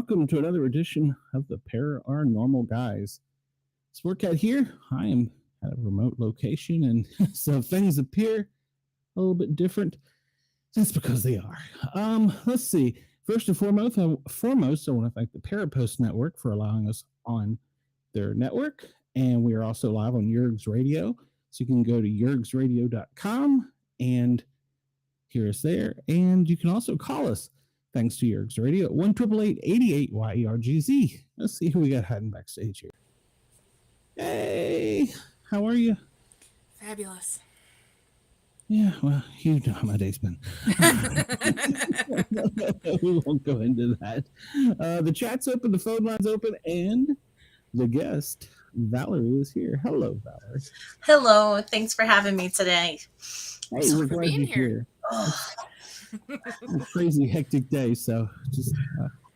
welcome to another edition of the Paranormal Guyz. Sportcat here. I am at a remote location, and so things appear a little bit different. That's because they are. Let's see. First and foremost, I want to thank the Parapost Network for allowing us on their network, and we are also live on Yerg's Radio, so you can go to yergsradio.com and hear us there, and you can also call us. Thanks to Yerg's Radio at 1-888-88-YERGZ. Let's see who we got hiding backstage here. Hey, how are you? Fabulous. Yeah, well, you know how my day's been. We won't go into that. The chat's open, the phone line's open, and the guest, Valerie, is here. Hello, Valerie. Hello. Thanks for having me today. Hey, we're glad you're here. Crazy hectic day, so just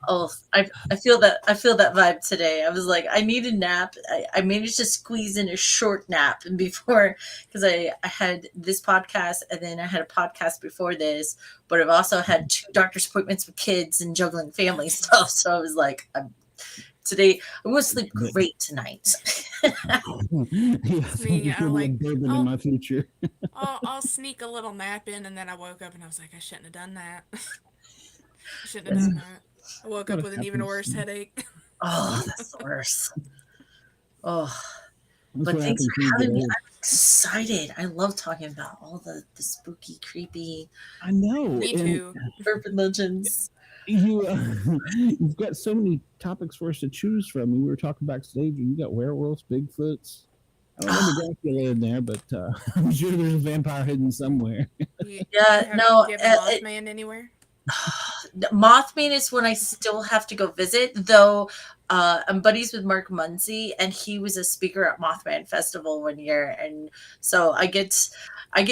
I feel that vibe today. I was like, I need a nap. I managed to squeeze in a short nap, and before, because I had this podcast and then I had a podcast before this, but I've also had 2 doctor's appointments with kids and juggling family stuff. So I was like, today I'm going to sleep great tonight. Me, I'm like, bourbon in my future. I'll sneak a little nap in, and then I woke up and I was like, I shouldn't have done that. I woke up with an even worse headache. Oh, that's the worst. Oh, but thanks for having me. I'm excited. I love talking about all the spooky, creepy. I know. Me too. Urban legends. You've got so many topics for us to choose from. We were talking backstage, and you got werewolves, Bigfoots. I don't know the Dracula in there, but I'm sure there's a vampire hidden somewhere. Yeah, no. Mothman anywhere? Mothman is one I still have to go visit, though. I'm buddies with Mark Muncy, and he was a speaker at Mothman Festival one year, and so I get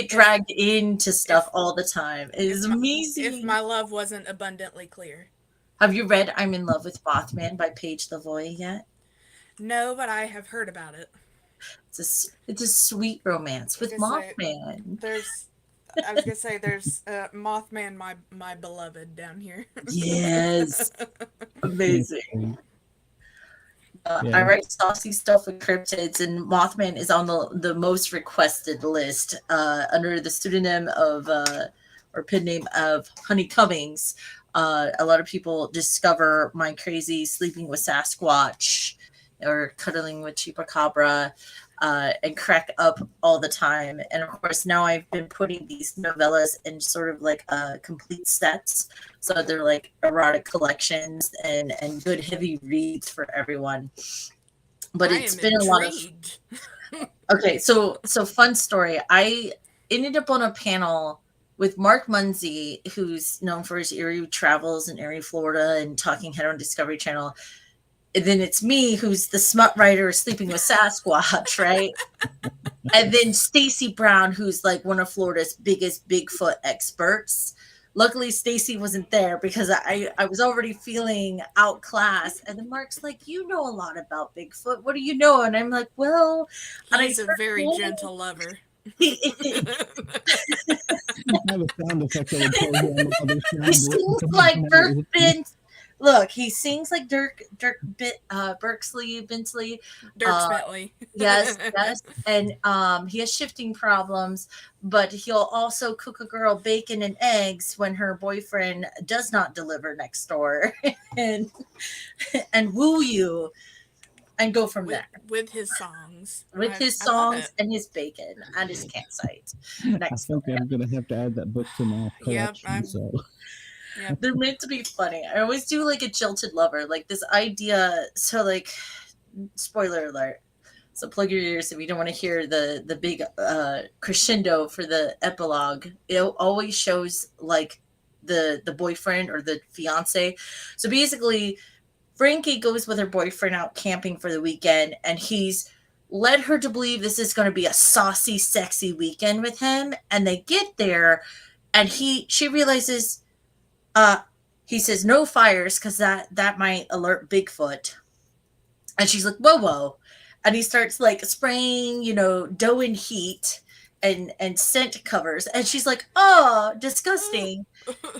dragged into stuff all the time. It is amazing. If my love wasn't abundantly clear. Have you read "I'm in Love with Mothman" by Paige Lavoie yet? No, but I have heard about it. It's a sweet romance with Mothman. I was gonna say there's Mothman, my beloved down here. Yes, amazing. I write saucy stuff with cryptids, and Mothman is on the most requested list under the pseudonym of or pen name of Honey Cummings. A lot of people discover my crazy sleeping with Sasquatch or cuddling with Chupacabra. And crack up all the time. And of course, now I've been putting these novellas in sort of like complete sets. So they're like erotic collections and good heavy reads for everyone. But it's been intrigued. A lot of... Okay, so fun story. I ended up on a panel with Mark Muncy, who's known for his eerie travels in Erie, Florida, and Talking Head on Discovery Channel. And then it's me, who's the smut writer sleeping with Sasquatch, right? And then Stacy Brown, who's like one of Florida's biggest Bigfoot experts. Luckily, Stacy wasn't there because I was already feeling outclassed. And then Mark's like, you know a lot about Bigfoot. What do you know? And I'm like, well... He's a very gentle lover. I have a sound effect that would tell you he seems like Dirk Bent. Look, he sings like Dirk Bentley. Yes. And he has shifting problems, but he'll also cook a girl bacon and eggs when her boyfriend does not deliver next door and woo you and go from there. With his songs. With his songs and his bacon and his campsite. Next I think I'm going to have to add that book to my collection. Yeah, they're meant to be funny. I always do like a jilted lover, like this idea. So, like, spoiler alert. So plug your ears if you don't want to hear the big crescendo for the epilogue. It always shows like the boyfriend or the fiance. So basically, Frankie goes with her boyfriend out camping for the weekend, and he's led her to believe this is going to be a saucy, sexy weekend with him. And they get there, and she realizes. He says no fires because that might alert Bigfoot. And she's like, whoa. And he starts like spraying, dough and heat and scent covers. And she's like, oh, disgusting.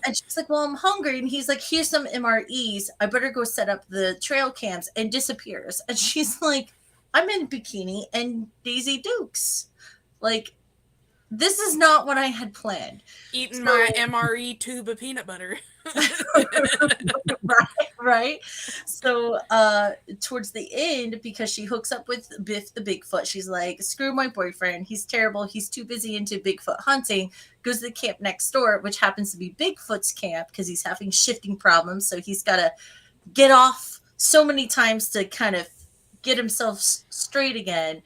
And she's like, well, I'm hungry. And he's like, here's some MREs. I better go set up the trail cams, and disappears. And she's like, I'm in bikini and Daisy Dukes. Like, this is not what I had planned. Eating my MRE tube of peanut butter. right. So towards the end, because she hooks up with Biff the Bigfoot, she's like, screw my boyfriend. He's terrible. He's too busy into Bigfoot hunting. Goes to the camp next door, which happens to be Bigfoot's camp because he's having shifting problems. So he's got to get off so many times to kind of get himself straight again.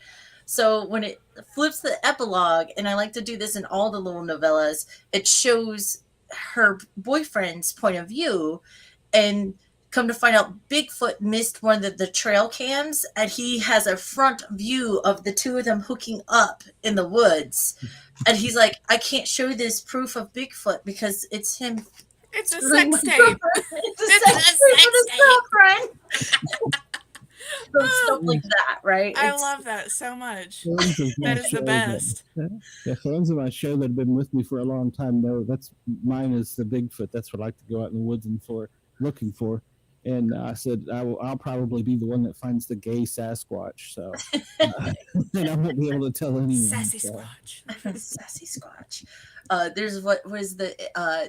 So when it flips the epilogue, and I like to do this in all the little novellas, it shows her boyfriend's point of view, and come to find out Bigfoot missed one of the trail cams, and he has a front view of the two of them hooking up in the woods. And he's like, I can't show this proof of Bigfoot because it's him. It's a sex tape. It's a sex tape with his girlfriend. So stuff like that, right? I love that so much. That is the best. Yeah, fans of my show that have been with me for a long time know that's mine is the Bigfoot. That's what I like to go out in the woods and looking for. And I said I'll probably be the one that finds the gay Sasquatch. So and I won't be able to tell anyone. Sassy Squatch. Sassy Squatch. There's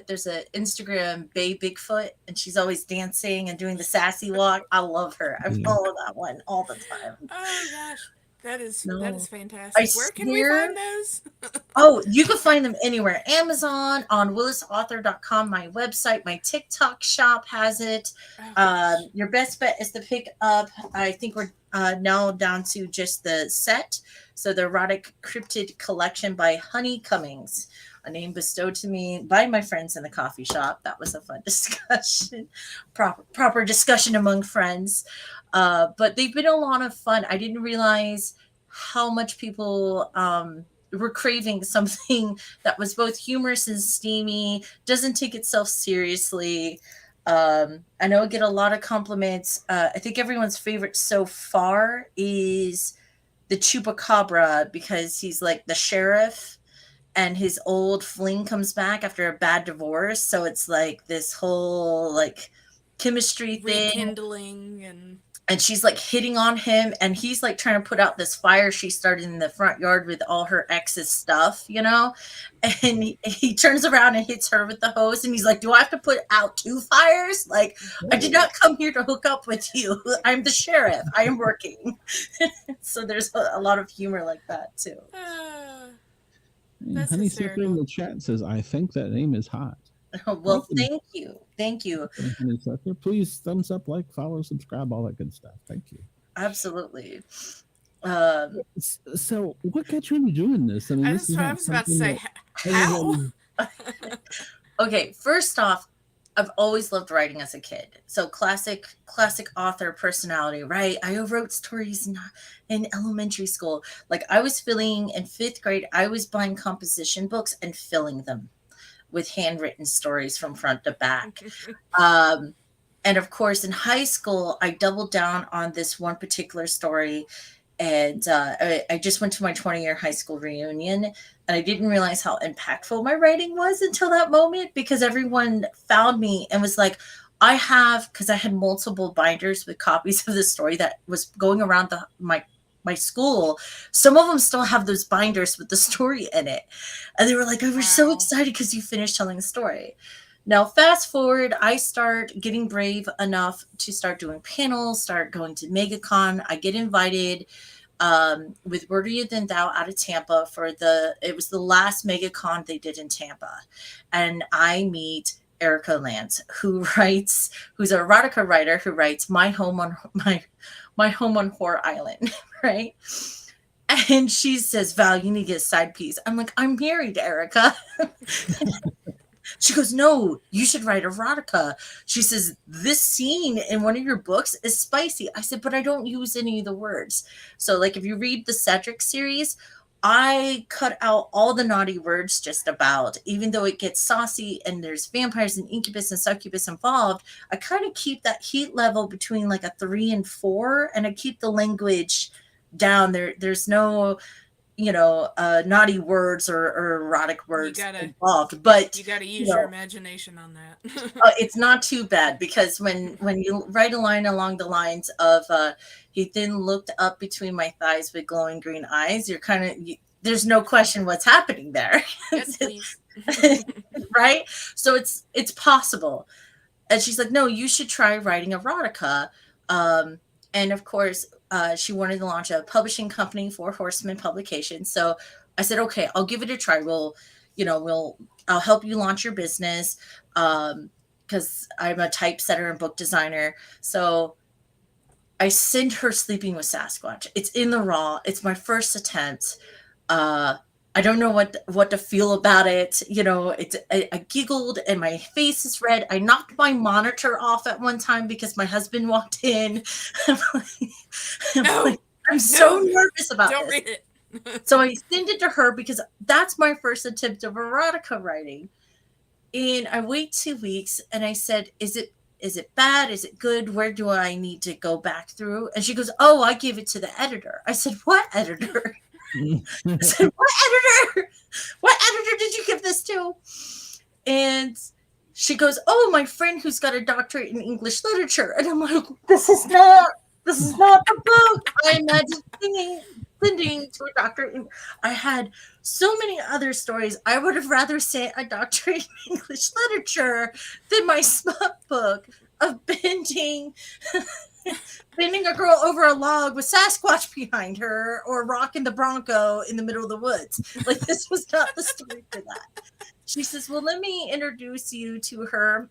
there's an Instagram Bay Bigfoot, and she's always dancing and doing the sassy walk. I love her. I follow that one all the time. Oh gosh, that is fantastic. Where can we find those? Oh, you can find them anywhere. Amazon, on willisauthor.com, my website, my TikTok shop has it. Your best bet is to pick up, I think we're now down to just the set. So the Erotic Cryptid Collection by Honey Cummings, a name bestowed to me by my friends in the coffee shop. That was a fun discussion, proper discussion among friends. But they've been a lot of fun. I didn't realize how much people were craving something that was both humorous and steamy, doesn't take itself seriously. I know I get a lot of compliments. I think everyone's favorite so far is the Chupacabra, because he's like the sheriff and his old fling comes back after a bad divorce. So it's like this whole like chemistry thing. Rekindling and she's like hitting on him, and he's like trying to put out this fire she started in the front yard with all her ex's stuff, you know? And he turns around and hits her with the hose, and he's like, do I have to put out 2 fires? Like, I did not come here to hook up with you. I'm the sheriff. I am working. So there's a lot of humor like that too. That's Honey Sucker in the chat says, I think that name is hot. Well, thank you. Honey Sucker. Please thumbs up, like, follow, subscribe, all that good stuff. Thank you. Absolutely. So what got you into doing this? I mean, I was about to say, how? Okay, first off, I've always loved writing as a kid. So classic author personality, right? I wrote stories in elementary school. Like, I was filling in 5th grade, I was buying composition books and filling them with handwritten stories from front to back. And of course, in high school, I doubled down on this one particular story. And I just went to my 20-year high school reunion, and I didn't realize how impactful my writing was until that moment, because everyone found me and was like, because I had multiple binders with copies of the story that was going around my school. Some of them still have those binders with the story in it. And they were like, we're so excited because you finished telling the story. Now, fast forward, I start getting brave enough to start doing panels, start going to MegaCon. I get invited with Wordier Than Thou out of Tampa it was the last MegaCon they did in Tampa. And I meet Erica Lance, who's an erotica writer who writes My Home on Whore Island, right? And she says, Val, you need to get a side piece. I'm like, I'm married, Erica. She goes, no, you should write erotica. She says, this scene in one of your books is spicy. I said, but I don't use any of the words. So like, if you read the Cedric series, I cut out all the naughty words just about, even though it gets saucy and there's vampires and incubus and succubus involved, I kind of keep that heat level between like a 3 and 4, and I keep the language down. There's no naughty words or erotic words gotta- involved, but You got to use your imagination on that. it's not too bad, because when you write a line along the lines of he then looked up between my thighs with glowing green eyes, you're kind of there's no question what's happening there. Yes, please. Right? So it's possible. And she's like, no, you should try writing erotica. And of course, she wanted to launch a publishing company for Horsemen Publications. So I said, okay, I'll give it a try. I'll help you launch your business, because I'm a typesetter and book designer. So I sent her Sleeping with Sasquatch. It's in the raw. It's my first attempt. I don't know what to feel about it. I giggled and my face is red. I knocked my monitor off at one time because my husband walked in. I'm so nervous about Don't this. read it. So I sent it to her because that's my first attempt of erotica writing. And I wait 2 weeks and I said, is it bad? Is it good? Where do I need to go back through? And she goes, oh, I gave it to the editor. I said, what editor? I said, what editor? What editor did you give this to? And she goes, oh, my friend who's got a doctorate in English literature. And I'm like, this is not the book I imagined sending to a doctorate. I had so many other stories. I would have rather sent a doctorate in English literature than my smut book of bending a girl over a log with Sasquatch behind her, or rocking the Bronco in the middle of the woods. Like, this was not the story for that. She says, well, let me introduce you to her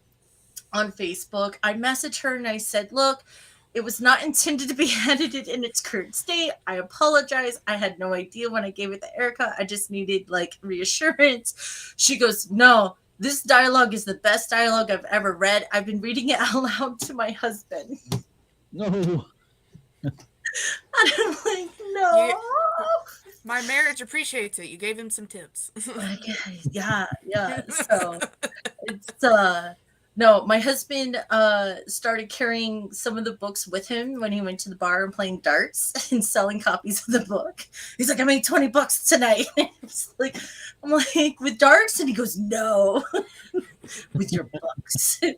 on Facebook. I messaged her and I said, look, it was not intended to be edited in its current state. I apologize. I had no idea when I gave it to Erica. I just needed reassurance. She goes, no, this dialogue is the best dialogue I've ever read. I've been reading it out loud to my husband. No. And I'm like, no. My marriage appreciates it. You gave him some tips. Yeah. So it's no, my husband started carrying some of the books with him when he went to the bar and playing darts and selling copies of the book. He's like, I made $20 tonight. I'm like, with darts? And he goes, no, with your books. I'm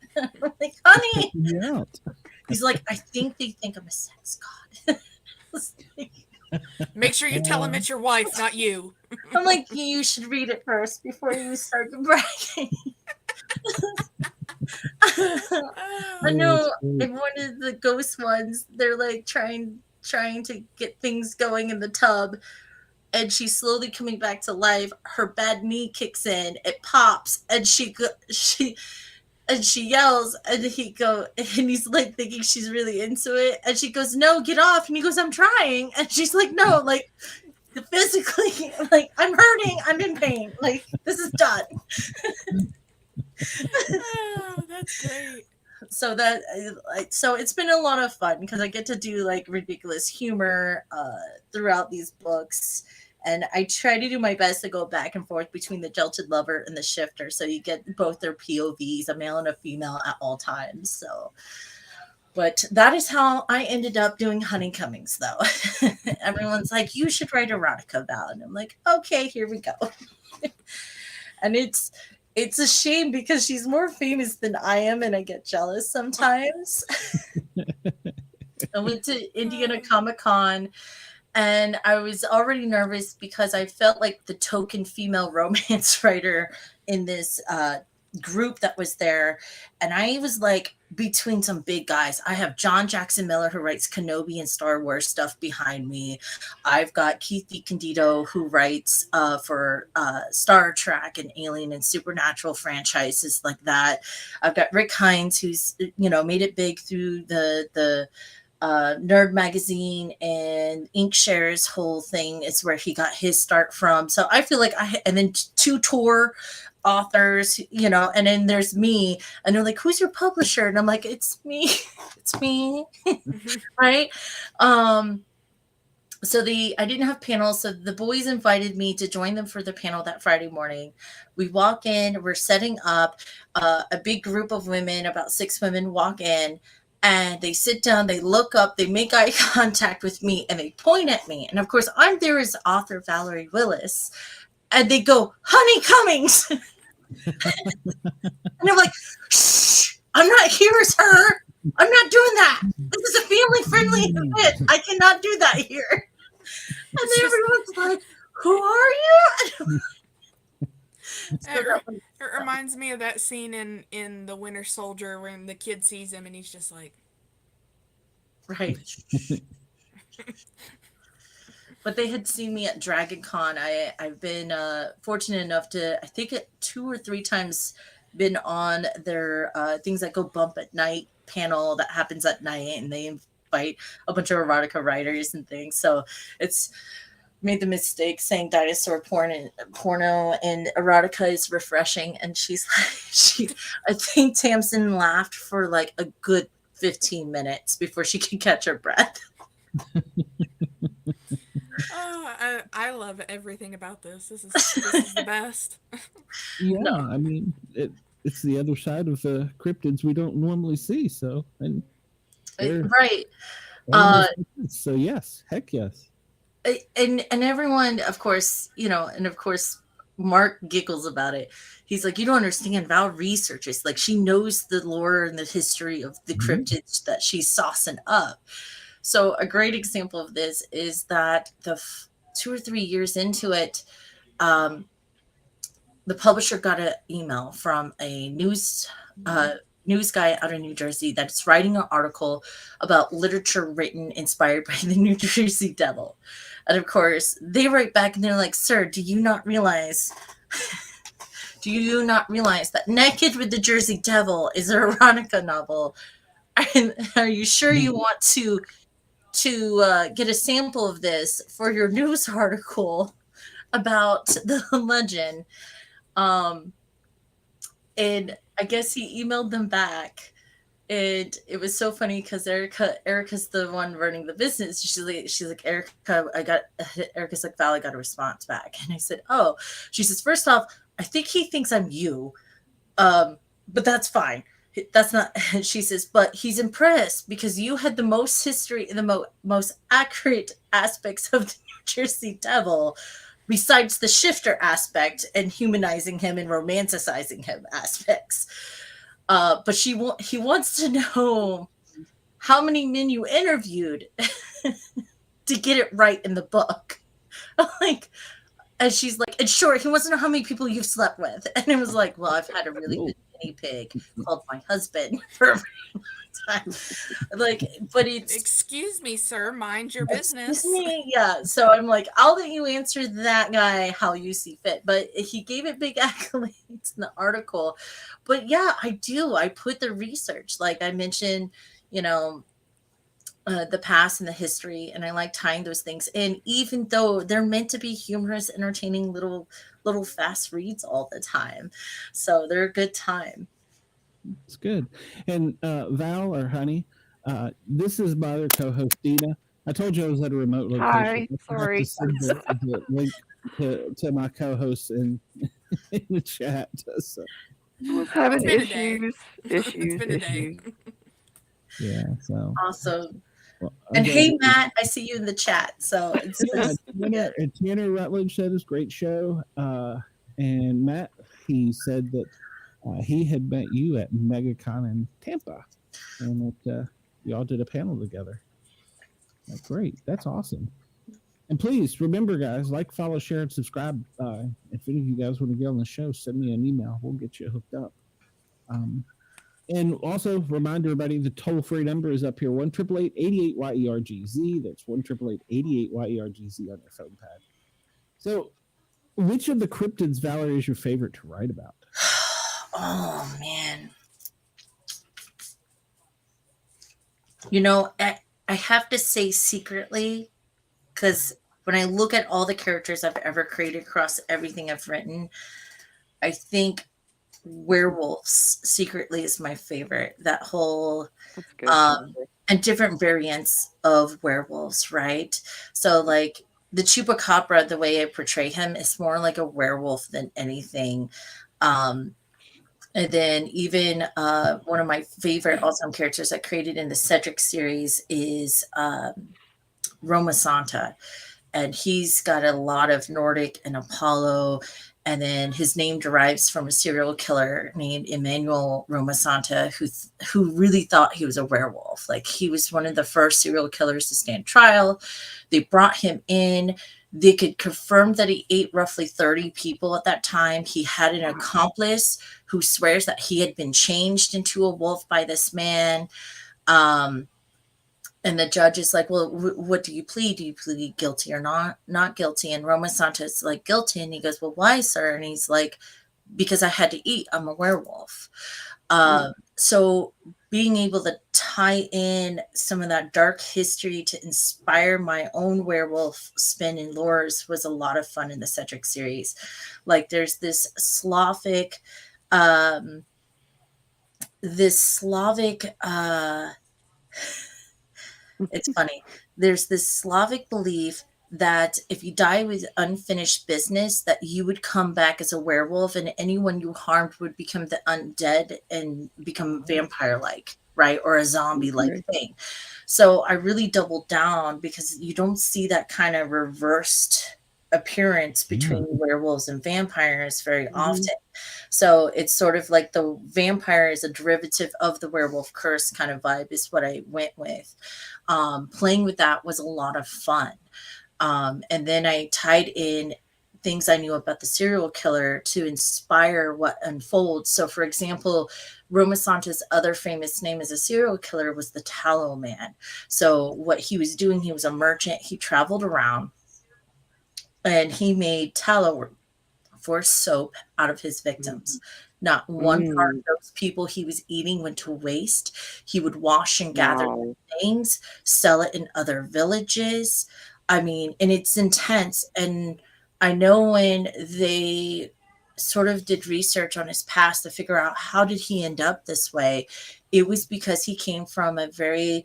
like, honey. Yeah. He's like, I think they think I'm a sex god. Make sure you tell him it's your wife, not you. I'm like, you should read it first before you start bragging. I know in one of the ghost ones, they're trying to get things going in the tub, and she's slowly coming back to life. Her bad knee kicks in, it pops, and she yells, and he's thinking she's really into it, and she goes, no, get off, and he goes, I'm trying, and she's like, no, physically, I'm hurting, I'm in pain, this is done. Oh, that's great. So it's been a lot of fun because I get to do ridiculous humor throughout these books, and I try to do my best to go back and forth between the jilted lover and the shifter, so you get both their POVs, a male and a female, at all times. So, but that is how I ended up doing Honey Cummings, though. Everyone's like, you should write erotica, Val, and I'm like, okay, here we go. And it's a shame because she's more famous than I am, and I get jealous sometimes. I went to Indiana Comic-Con, and I was already nervous because I felt like the token female romance writer in this group that was there. And I was between some big guys. I have John Jackson Miller, who writes Kenobi and Star Wars stuff, behind me. I've got Keith DeCandido, who writes for Star Trek and Alien and Supernatural franchises like that. I've got Rick Hines, who's made it big through the Nerd Magazine, and Inkshare's whole thing is where he got his start from. So I feel and then 2 tour authors, and then there's me, and they're like, who's your publisher? And I'm like, it's me. Right. So I didn't have panels, so the boys invited me to join them for the panel that Friday morning. We walk in, we're setting up, a big group of women, about 6 women walk in, And they sit down, they look up, they make eye contact with me, and they point at me. And of course, I'm there as author Valerie Willis. And they go, Honey Cummings. And I'm like, shh, I'm not here as her. I'm not doing that. This is a family-friendly event. I cannot do that here. And then everyone's like, who are you? It reminds me of that scene in The Winter Soldier when the kid sees him and he's just like, right. But they had seen me at Dragon Con. I've been fortunate enough to, I think, 2 or 3 times been on their Things That Go Bump at Night panel that happens at night, and they invite a bunch of erotica writers and things. So it's made the mistake saying dinosaur porno and erotica is refreshing. And she's like, I think Tamsin laughed for like a good 15 minutes before she could catch her breath. Oh, I love everything about this. This is the best. Yeah, no. I mean, it's the other side of cryptids we don't normally see. So, and right. So yes, heck yes. And everyone, of course, and of course, Mark giggles about it. He's like, you don't understand. Val researches, like, she knows the lore and the history of the cryptids that she's saucing up. So a great example of this is that 2 or 3 years into it, the publisher got an email from a news guy out of New Jersey that's writing an article about literature written inspired by the New Jersey Devil. And of course, they write back and they're like, sir, do you not realize that Naked with the Jersey Devil is an erotica novel? And are you sure you want to get a sample of this for your news article about the legend? And I guess he emailed them back, and it was so funny because Erica's the one running the business. She's like, Erica's like, Val, I got a response back. And I said, oh, she says, first off, I think he thinks I'm you, but that's fine. That's not, she says, but he's impressed because you had the most history and the most accurate aspects of the New Jersey Devil, besides the shifter aspect and humanizing him and romanticizing him aspects. But he wants to know how many men you interviewed to get it right in the book. Like, and she's like, and sure, he wants to know how many people you've slept with. And it was like, well, I've had a really good guinea pig called my husband for a very long time. Like, but it's, excuse me, sir, mind your business. Yeah. So I'm like, I'll let you answer that guy how you see fit. But he gave it big accolades in the article. But yeah, I put the research, like I mentioned, the past and the history, and I like tying those things in, even though they're meant to be humorous, entertaining little fast reads all the time. So they're a good time. It's good. And Val or Honey, this is my other co-host Dina. I told you I was at a remote location. Hi, sorry. The link to my co-host in the chat. So. I was having issues. It's been a day. Yeah. So awesome. Well, and hey, Matt, I see you in the chat. So it's Tanner Rutledge said it's a great show. And Matt, he said that he had met you at MegaCon in Tampa, and that y'all did a panel together. That's great. That's awesome. And please remember, guys, like, follow, share, and subscribe. If any of you guys want to get on the show, send me an email. We'll get you hooked up. And also remind everybody the toll-free number is up here, 1-888-88-YERGZ. That's 1-888-88-YERGZ on your phone pad. So which of the cryptids, Valerie, is your favorite to write about? Oh, man. I have to say secretly, because when I look at all the characters I've ever created across everything I've written, I think werewolves secretly is my favorite. That whole and different variants of werewolves, right? So like the chupacabra, the way I portray him is more like a werewolf than anything. And then even one of my favorite all-time characters I created in the Cedric series is Roma Santa. And he's got a lot of Nordic and Apollo. And then his name derives from a serial killer named Emmanuel Roma Santa, who really thought he was a werewolf. Like, he was one of the first serial killers to stand trial. They brought him in. They could confirm that he ate roughly 30 people at that time. He had an accomplice who swears that he had been changed into a wolf by this man. And the judge is like, well, what do you plead? Do you plead guilty or not guilty? And Roma Santa is like, guilty. And he goes, well, why, sir? And he's like, because I had to eat. I'm a werewolf. So being able to tie in some of that dark history to inspire my own werewolf spin and lures was a lot of fun in the Cedric series. Like, there's this Slavic, it's funny. There's this Slavic belief that if you die with unfinished business, that you would come back as a werewolf, and anyone you harmed would become the undead and become vampire-like, right? Or a zombie-like thing. So I really doubled down, because you don't see that kind of reversed appearance between werewolves and vampires very often. So it's sort of like the vampire is a derivative of the werewolf curse kind of vibe is what I went with. Playing with that was a lot of fun. And then I tied in things I knew about the serial killer to inspire what unfolds. So, for example, Roma Santa's other famous name as a serial killer was the Tallow Man. So what he was doing, he was a merchant. He traveled around and he made tallow for soap out of his victims. Not one part of those people he was eating went to waste. He would wash and gather things, sell it in other villages. I mean, and it's intense. And I know when they sort of did research on his past to figure out how did he end up this way, it was because he came from a very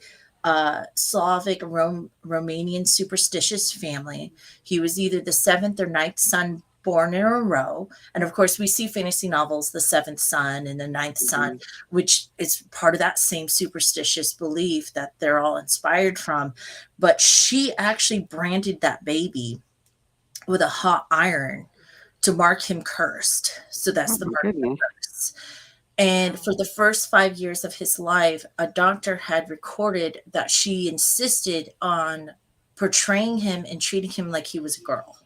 Slavic Romanian superstitious family. He was either the seventh or ninth son born in a row. And of course, we see fantasy novels, the seventh son and the ninth son, which is part of that same superstitious belief that they're all inspired from. But she actually branded that baby with a hot iron to mark him cursed. So that's the mark of the curse. And for the first 5 years of his life, a doctor had recorded that she insisted on portraying him and treating him like he was a girl.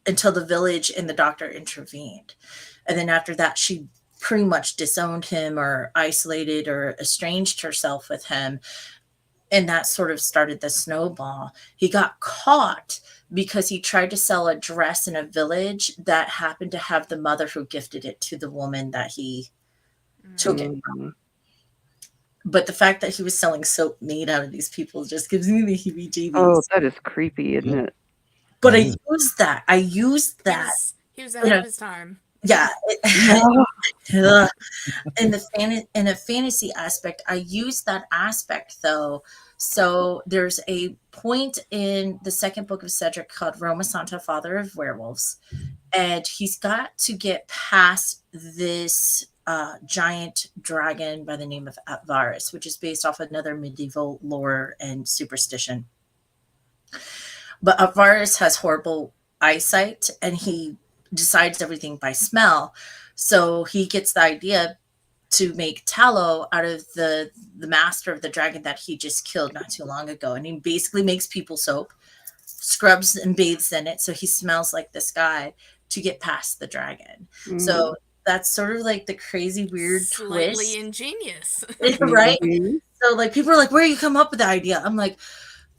Until the village and the doctor intervened. And then after that, she pretty much disowned him or isolated or estranged herself with him. And that sort of started the snowball. He got caught because he tried to sell a dress in a village that happened to have the mother who gifted it to the woman that he took it from. But the fact that he was selling soap made out of these people just gives me the heebie-jeebies. Oh, that is creepy, isn't it? But I used that. He was ahead of his time. Yeah. In the fantasy aspect, I used that aspect though. So there's a point in the second book of Cedric called Roma Santa, Father of Werewolves. And he's got to get past this giant dragon by the name of Varus, which is based off another medieval lore and superstition. But Varus has horrible eyesight and he decides everything by smell. So he gets the idea to make tallow out of the master of the dragon that he just killed not too long ago. And he basically makes people soap, scrubs and bathes in it so he smells like this guy to get past the dragon. So that's sort of like the crazy weird Slightly twist. ingenious. Right? So like people are like, where you come up with the idea? I'm like,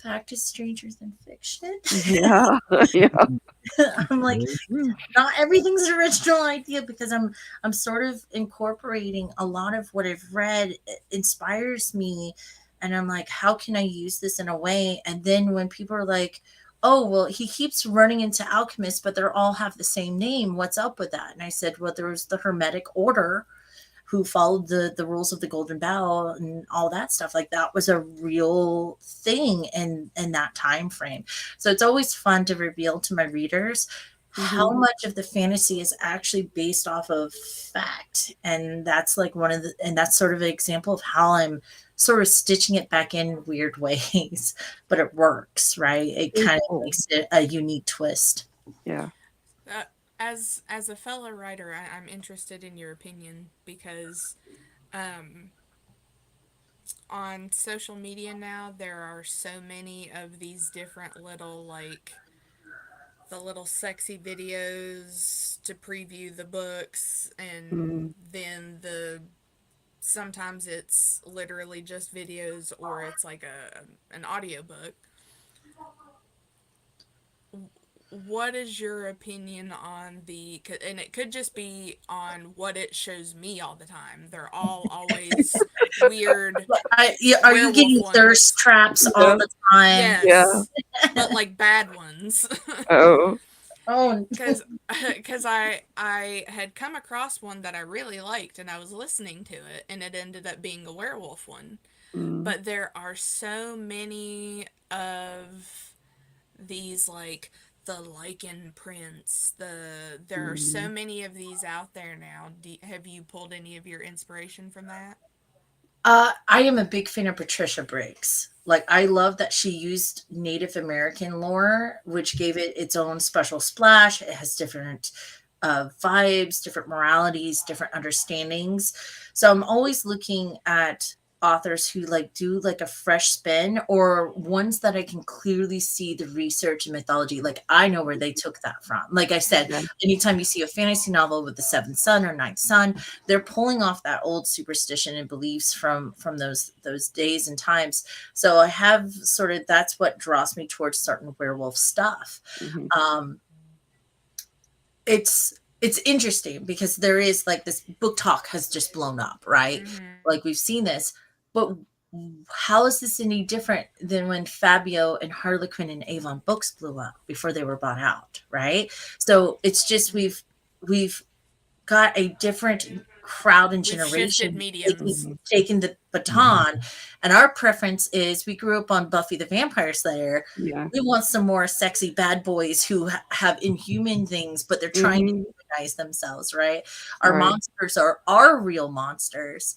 fact is stranger than fiction. Yeah. I'm like, not everything's an original idea, because I'm sort of incorporating a lot of what I've read. It inspires me, and I'm like, how can I use this in a way? And then when people are like, oh, well, he keeps running into alchemists, but they all have the same name. What's up with that? And I said, well, there was the Hermetic Order who followed the rules of the Golden Bough and all that stuff. Like, that was a real thing in that time frame. So it's always fun to reveal to my readers how much of the fantasy is actually based off of fact. And that's like and that's sort of an example of how I'm sort of stitching it back in weird ways, but it works, right? It kind of makes it a unique twist. Yeah. As a fellow writer, I'm interested in your opinion because on social media now there are so many of these different little like the little sexy videos to preview the books, and then sometimes it's literally just videos or it's like an audiobook. What is your opinion on and it could just be on what it shows me all the time. They're all always weird. Are you getting thirst traps all the time? Yes. Yeah. But like bad ones. Oh. Because I had come across one that I really liked and I was listening to it and it ended up being a werewolf one. But there are so many of these like the lichen prints, there are so many of these out there now. Have you pulled any of your inspiration from that? I am a big fan of Patricia Briggs. Like, I love that she used Native American lore, which gave it its own special splash. It has different vibes, different moralities, different understandings. So I'm always looking at authors who like do like a fresh spin, or ones that I can clearly see the research and mythology. Like, I know where they took that from. Like I said, anytime you see a fantasy novel with the seventh son or ninth son, they're pulling off that old superstition and beliefs from those days and times. So I have sort of, that's what draws me towards certain werewolf stuff. It's interesting because there is like this book talk has just blown up, right? Like, we've seen this, but how is this any different than when Fabio and Harlequin and Avon books blew up before they were bought out, right? So it's just we've got a different crowd and generation taking the baton, and our preference is we grew up on Buffy the Vampire Slayer. We want some more sexy bad boys who have inhuman things, but they're trying to humanize themselves, right? Our monsters are our real monsters,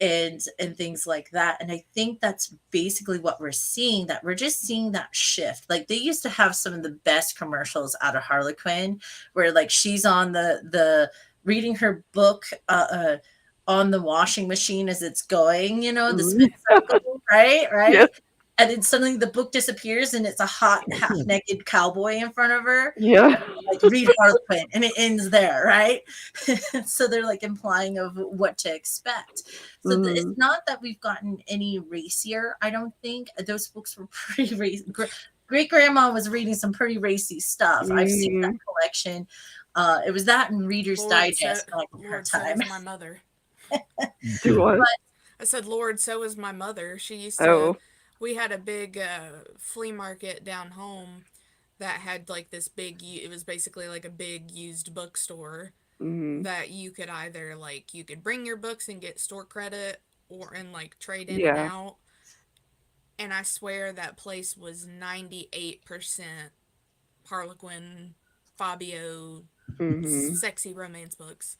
and things like that. And I think that's basically what we're seeing, that we're just seeing that shift. Like, they used to have some of the best commercials out of Harlequin where like she's on the reading her book on the washing machine as it's going, the spin cycle, right? Yep. And then suddenly the book disappears and it's a hot half-naked cowboy in front of her. Like, read Harlequin, and it ends there, right? So they're like implying of what to expect. So it's not that we've gotten any racier. I don't think those books were pretty racy. Great grandma was reading some pretty racy stuff. I've seen that collection. It was that and Reader's Digest back in her time. So was my mother. I said, Lord, so was my mother. She used to. We had a big flea market down home that had like this big. It was basically like a big used bookstore that you could either like you could bring your books and get store credit and like trade in and out. And I swear that place was 98% Harlequin, Fabio, sexy romance books.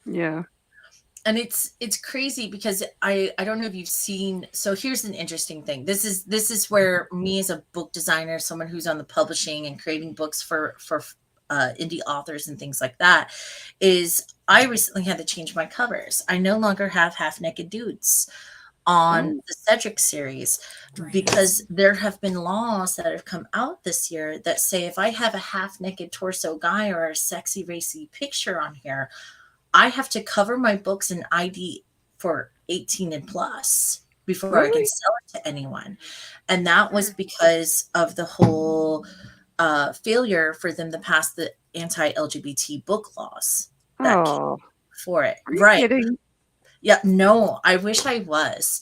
And it's crazy because I don't know if you've seen. So here's an interesting thing. This is where me as a book designer, someone who's on the publishing and creating books for indie authors and things like that, is I recently had to change my covers. I no longer have half-naked dudes on the Cedric series because there have been laws that have come out this year that say if I have a half-naked torso guy or a sexy racy picture on here, I have to cover my books in ID for 18 and plus before I can sell it to anyone. And that was because of the whole failure for them to pass the anti-LGBT book laws that came for it. Kidding? Yeah, no, I wish I was.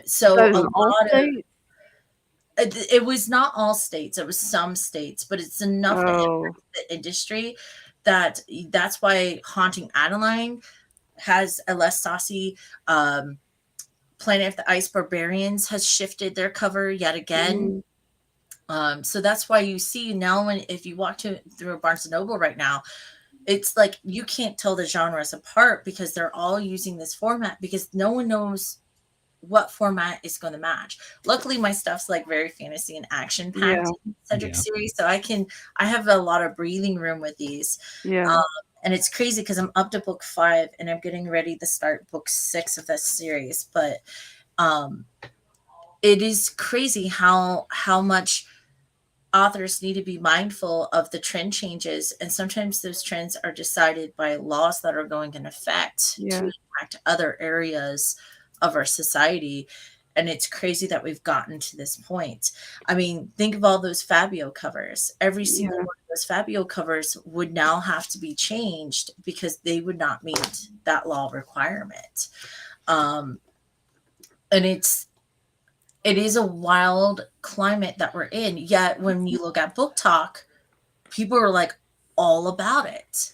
So a lot of it was not all states, it was some states, but it's enough in the industry that's why Haunting Adeline has a less saucy. Planet of the Ice Barbarians has shifted their cover yet again. So that's why you see now if you walk through a Barnes & Noble right now, it's like you can't tell the genres apart because they're all using this format because no one knows what format is going to match. Luckily, my stuff's like very fantasy and action packed Cedric series, so I have a lot of breathing room with these. And it's crazy because I'm up to book 5 and I'm getting ready to start book 6 of this series. But it is crazy how much authors need to be mindful of the trend changes, and sometimes those trends are decided by laws that are going in effect to impact other areas of our society. And it's crazy that we've gotten to this point. I mean, think of all those Fabio covers. Every single one of those Fabio covers would now have to be changed because they would not meet that law requirement. And it is a wild climate that we're in. Yet when you look at Book Talk, people are like all about it.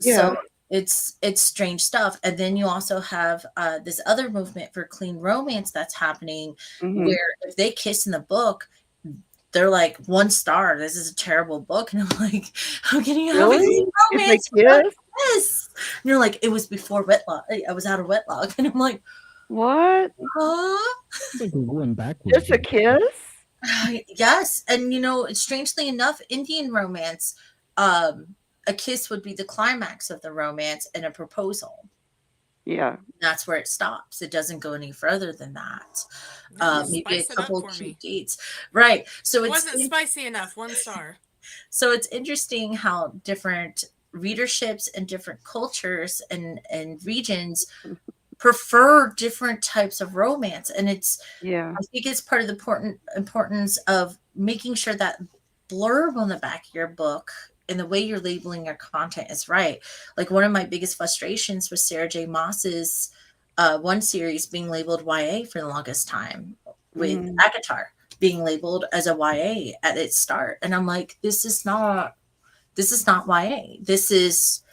So it's strange stuff. And then you also have this other movement for clean romance that's happening, where if they kiss in the book, they're like 1 star. This is a terrible book. And I'm like, how can you have a clean romance? Yes. And you're like, it was before wedlock. I was out of wedlock. And I'm like, what? Like going backwards. Just a kiss? Yes. And strangely enough, Indian romance, a kiss would be the climax of the romance and a proposal. Yeah. That's where it stops. It doesn't go any further than that. Maybe a couple cute dates. Right. So it wasn't spicy enough. 1 star. So it's interesting how different readerships and different cultures and regions prefer different types of romance. And I think it's part of the importance of making sure that blurb on the back of your book and the way you're labeling your content is right. Like one of my biggest frustrations was Sarah J. Maas's one series being labeled YA for the longest time, with ACOTAR being labeled as a YA at its start. And I'm like, this is not YA. This is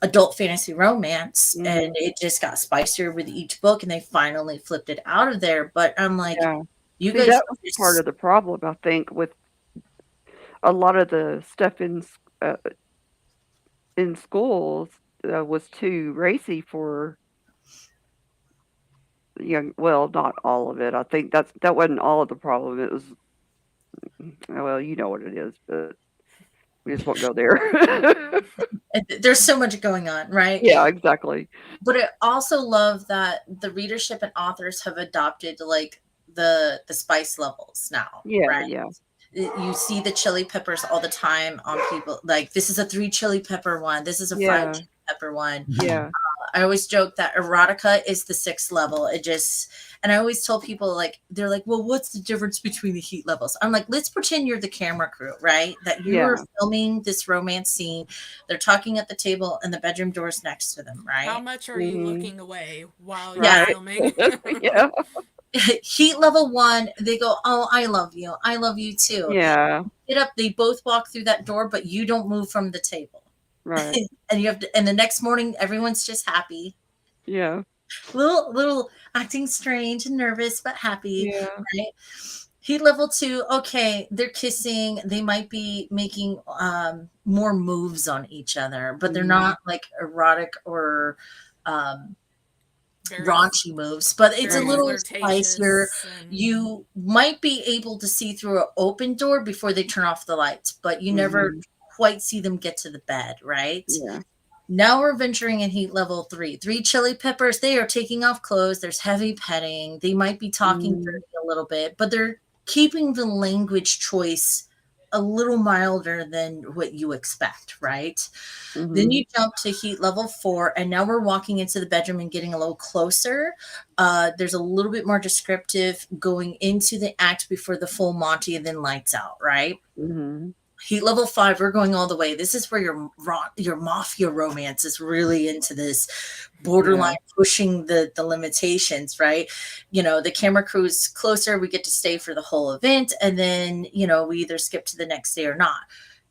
adult fantasy romance. And it just got spicier with each book, and they finally flipped it out of there. But I'm like, you guys, that was part of the problem, I think, with a lot of the stuff in schools was too racy for young. Well, not all of it. I think that wasn't all of the problem. It was, well, you know what it is, but we just won't go there. There's so much going on, right? Yeah, exactly. But I also love that the readership and authors have adopted like the spice levels now. Yeah, right? yeah. You see the chili peppers all the time on people. Like, this is a 3 chili pepper one. This is a 5 chili pepper one. Yeah. I always joke that erotica is the 6th level. And I always tell people, like, they're like, well, what's the difference between the heat levels? I'm like, let's pretend you're the camera crew, right? That you're filming this romance scene. They're talking at the table and the bedroom door's next to them, right? How much are you looking away while you're filming? Yeah. Heat level 1, they go, oh, I love you. I love you too. Yeah. Get up. They both walk through that door, but you don't move from the table. Right. And the next morning, everyone's just happy. Yeah. Little acting strange and nervous, but happy. Yeah. Right. Heat level 2, okay, they're kissing. They might be making more moves on each other, but they're not like erotic or raunchy moves, but it's a little spicier. You might be able to see through an open door before they turn off the lights, but you never quite see them get to the bed, right? Yeah. Now we're venturing in heat level 3. 3 chili peppers, they are taking off clothes. There's heavy petting. They might be talking dirty a little bit, but they're keeping the language choice a little milder than what you expect, right? Then you jump to heat level 4, and now we're walking into the bedroom and getting a little closer. There's a little bit more descriptive going into the act before the full Monty and then lights out, right? Heat level 5, we're going all the way. This is where your mafia romance is really into this borderline pushing the limitations, right? The camera crew's closer. We get to stay for the whole event. And then, we either skip to the next day or not.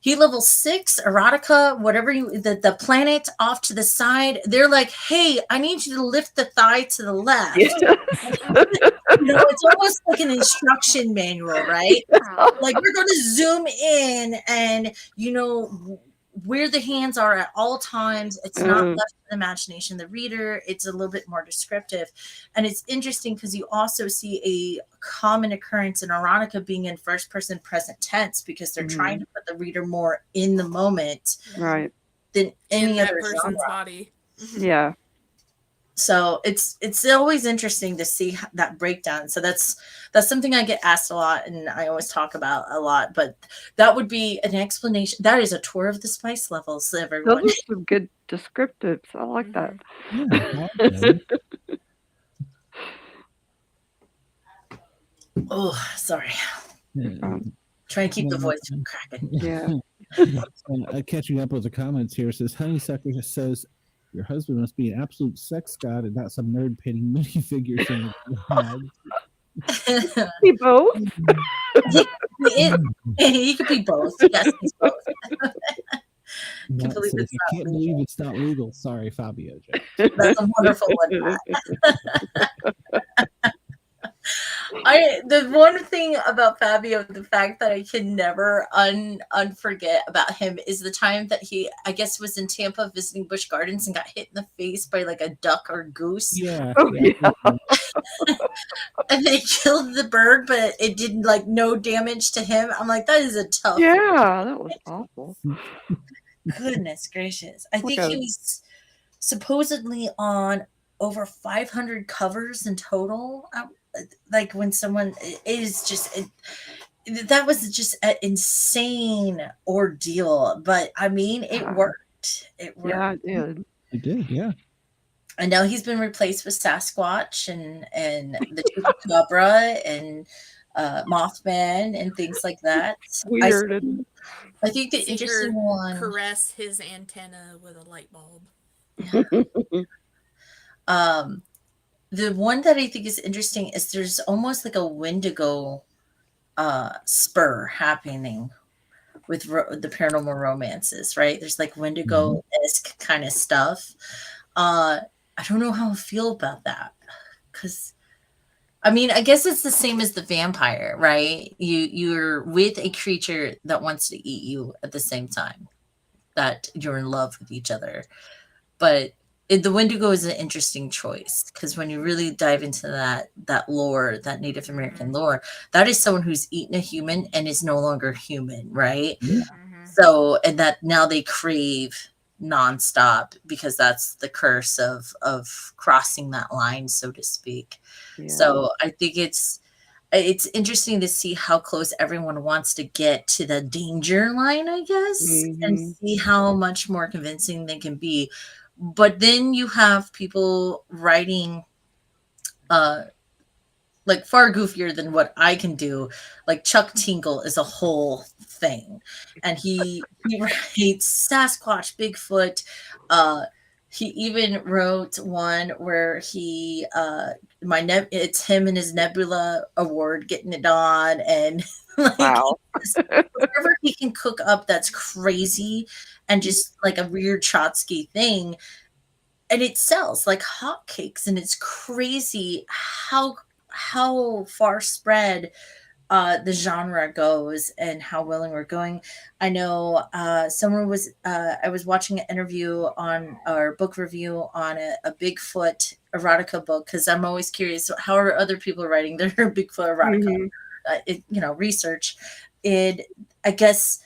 he level 6 erotica, whatever the planet off to the side. They're like, hey, I need you to lift the thigh to the left. Yes. It's almost like an instruction manual, right? Like, we're going to zoom in and where the hands are at all times. It's not left to the imagination of the reader. It's a little bit more descriptive. And it's interesting because you also see a common occurrence in erotica being in first person present tense, because they're trying to put the reader more in the moment, right, than any other person's genre. body. Yeah. So it's always interesting to see that breakdown. So that's something I get asked a lot, and I always talk about a lot. But that would be an explanation. That is a tour of the spice levels, everyone. Those are some good descriptives. I like that. Yeah, Oh, sorry. Trying to keep the voice from cracking. Yeah. Catching up with the comments here, says Honeysucker says your husband must be an absolute sex god and not some nerd painting minifigures in Be both. He could be both. Yes, he's both. I can't believe it's not legal. Sorry, Fabio. That's a wonderful one. The one thing about Fabio, the fact that I can never unforget about him, is the time that he, I guess, was in Tampa visiting Busch Gardens and got hit in the face by like a duck or goose. Yeah. And they killed the bird, but it did like no damage to him. I'm like, that is a tough. Yeah, that was awful. Goodness gracious. I think he was supposedly on over 500 covers in total. Like, when someone is just, that was just an insane ordeal. But I mean, it worked. It worked. Yeah, it did. It did, yeah. And now he's been replaced with Sasquatch and the Chupacabra and Mothman and things like that. Weird. I think the interesting one. Caress his antenna with a light bulb. Yeah. The one that I think is interesting is there's almost like a Wendigo spur happening with the paranormal romances, right? There's like Wendigo-esque kind of stuff. I don't know how I feel about that, because I mean, I guess it's the same as the vampire, right? You're with a creature that wants to eat you at the same time that you're in love with each other. But the Wendigo is an interesting choice, because when you really dive into that lore, that Native American lore, that is someone who's eaten a human and is no longer human, right? Yeah. So, and that now they crave nonstop, because that's the curse of crossing that line, so to speak. Yeah. So I think it's interesting to see how close everyone wants to get to the danger line, I guess, and see how much more convincing they can be. But then you have people writing like far goofier than what I can do. Like Chuck Tingle is a whole thing, and he writes Sasquatch, Bigfoot. He even wrote one where he it's him and his Nebula Award getting it on, and like, wow, whatever he can cook up that's crazy and just like a weird Trotsky thing, and it sells like hotcakes, and it's crazy how far spread the genre goes and how willing we're going. I know someone was I was watching an interview on our book review on a Bigfoot erotica book, because I'm always curious, how are other people writing their Bigfoot erotica research. I guess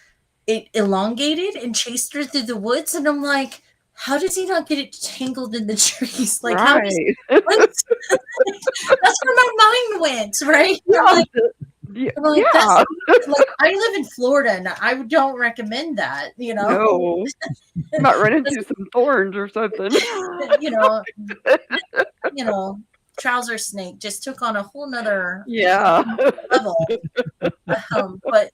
it elongated and chased her through the woods, and I'm like, how does he not get it tangled in the trees? Like, how does that's where my mind went, right? Yeah. Like, like, I live in Florida, and I don't recommend that, No, you might run into some thorns or something. Trouser snake just took on a whole nother level. But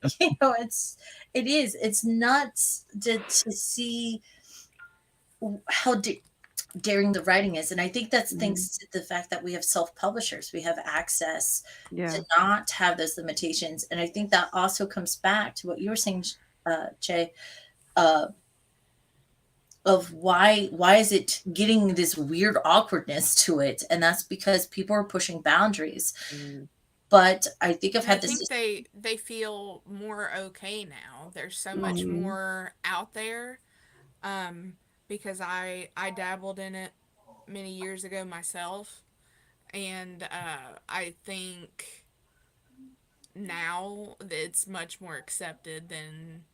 it's nuts to see how daring the writing is, and I think that's thanks to the fact that we have self-publishers. We have access to not have those limitations, and I think that also comes back to what you were saying, Che, of why is it getting this weird awkwardness to it, and that's because people are pushing boundaries. But I think I've had this. I think they feel more okay now. There's so much more out there, because I dabbled in it many years ago myself, and I think now it's much more accepted than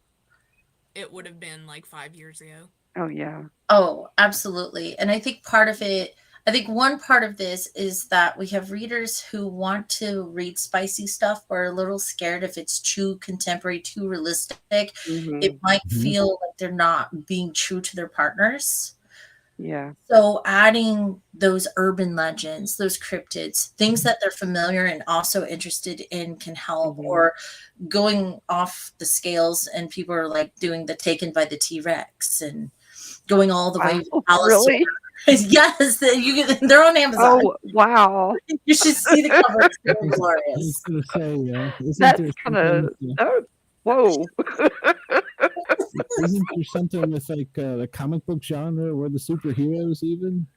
it would have been like 5 years ago. Oh, yeah. Oh, absolutely. And I think one part of this is that we have readers who want to read spicy stuff, but are a little scared if it's too contemporary, too realistic. It might feel like they're not being true to their partners. Yeah. So adding those urban legends, those cryptids, things that they're familiar and also interested in can help. Or going off the scales and people are like doing the Taken by the T-Rex and going all the way to really? Yes, they're on Amazon. Oh, wow. You should see the cover. It's so glorious. That's kind of... whoa. Isn't there something with like the comic book genre or the superheroes even?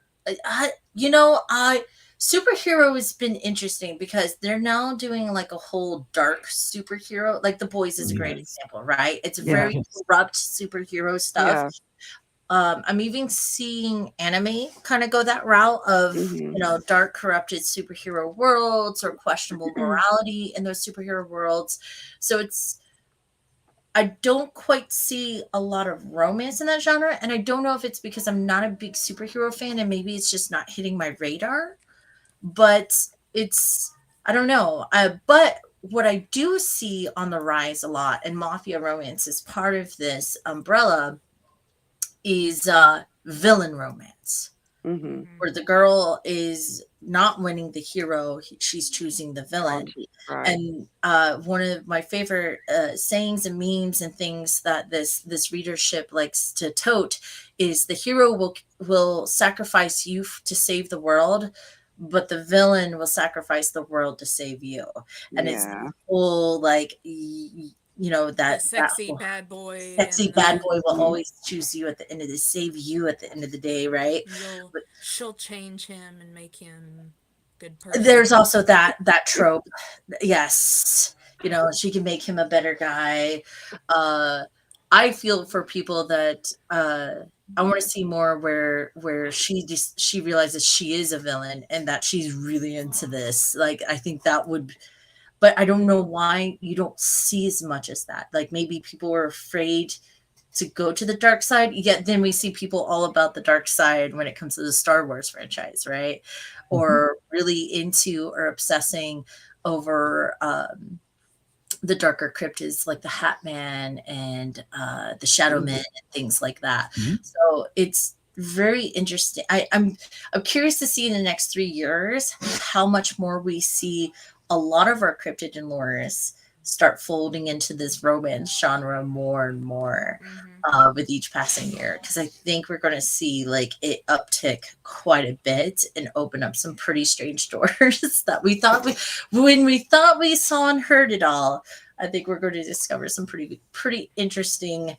Superhero has been interesting because they're now doing like a whole dark superhero. Like The Boys is a great example, right? It's very corrupt superhero stuff. I'm even seeing anime kind of go that route of, dark, corrupted superhero worlds or questionable morality in those superhero worlds. So I don't quite see a lot of romance in that genre. And I don't know if it's because I'm not a big superhero fan and maybe it's just not hitting my radar. But I don't know. But what I do see on the rise a lot, and Mafia romance is part of this umbrella, is villain romance. Where the girl is not winning the hero, she's choosing the villain. Right. And one of my favorite sayings and memes and things that this readership likes to tote is the hero will sacrifice you to save the world, but the villain will sacrifice the world to save you. And it's whole like that sexy bad boy. Sexy bad boy will always choose you at the end of the save you at the end of the day, right? She'll change him and make him good person. There's also that trope. Yes. She can make him a better guy. I feel for people that I want to see more where she realizes she is a villain and that she's really into this. Like, I think that would, but I don't know why you don't see as much as that. Like, maybe people are afraid to go to the dark side, yet then we see people all about the dark side when it comes to the Star Wars franchise, right? Or really into or obsessing over the darker cryptids like the Hat Man and the Shadow Man and things like that. So it's very interesting. I'm curious to see in the next 3 years how much more we see a lot of our cryptid and lores start folding into this romance genre more and more with each passing year, because I think we're going to see like it uptick quite a bit and open up some pretty strange doors that we thought when we thought we saw and heard it all. I think we're going to discover some pretty interesting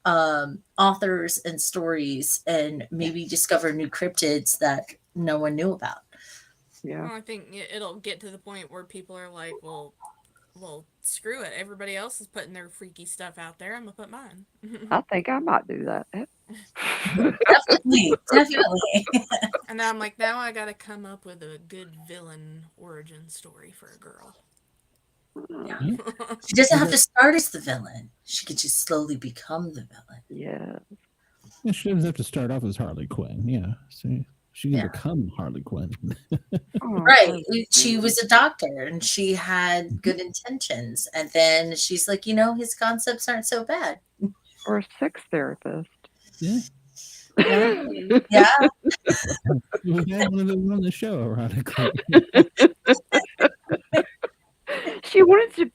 authors and stories, and maybe discover new cryptids that no one knew about. Yeah, well, I think it'll get to the point where people are like, well, screw it. Everybody else is putting their freaky stuff out there. I'm gonna put mine. I think I might do that. Definitely. And I'm like, now I gotta come up with a good villain origin story for a girl. Yeah. She doesn't have to start as the villain. She could just slowly become the villain. Yeah. She doesn't have to start off as Harley Quinn. Yeah. See, she can become Harley Quinn. Right. She was a doctor and she had good intentions. And then she's like, his concepts aren't so bad. Or a sex therapist. Yeah. Yeah. We had one of them on the show, ironically. She wanted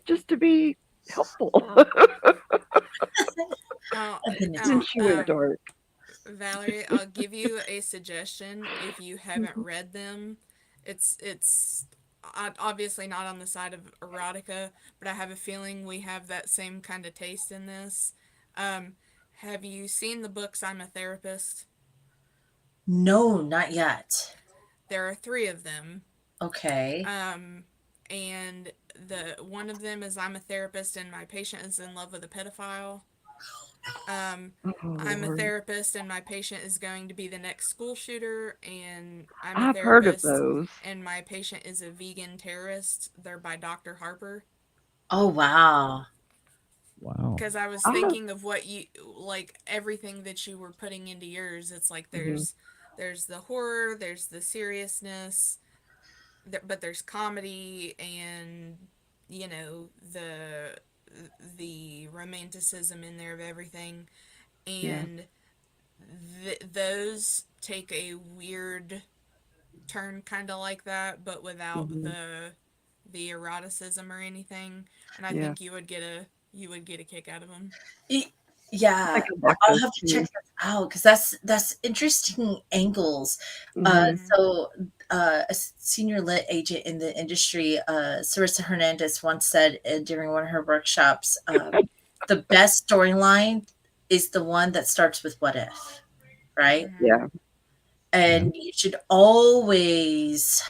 just to be helpful. And she went dark. Valerie, I'll give you a suggestion if you haven't read them. It's obviously not on the side of erotica, but I have a feeling we have that same kind of taste in this. Have you seen the books I'm a Therapist? No, not yet. There are 3 of them. Okay. And one of them is I'm a Therapist and my patient is in love with a pedophile. I'm a Therapist and my patient is going to be the next school shooter, and I've heard of those. And my patient is a vegan terrorist. They're by Dr. Harper. Oh, wow. Wow. Because I was thinking of what you, like, everything that you were putting into yours. It's like there's the horror, there's the seriousness, but there's comedy and, you know, the romanticism in there of everything. And those take a weird turn kind of like that, but without the eroticism or anything. And I think you would get a kick out of them. Yeah, I'll have to check that out because that's interesting angles. So a senior lit agent in the industry, Sarissa Hernandez, once said during one of her workshops, the best storyline is the one that starts with "what if," right? Yeah. And you should always.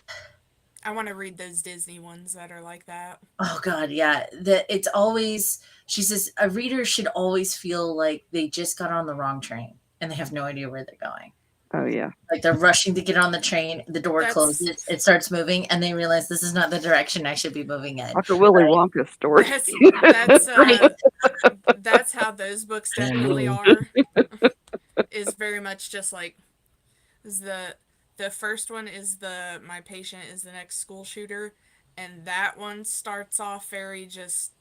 I want to read those Disney ones that are like that. Oh God, yeah. It's always, she says, a reader should always feel like they just got on the wrong train and they have no idea where they're going. Oh yeah. Like they're rushing to get on the train, the door closes, it starts moving, and they realize this is not the direction I should be moving in. Like a Willy Wonka story. That's how those books definitely are. Is very much just like the first one is my patient is the next school shooter, and that one starts off very just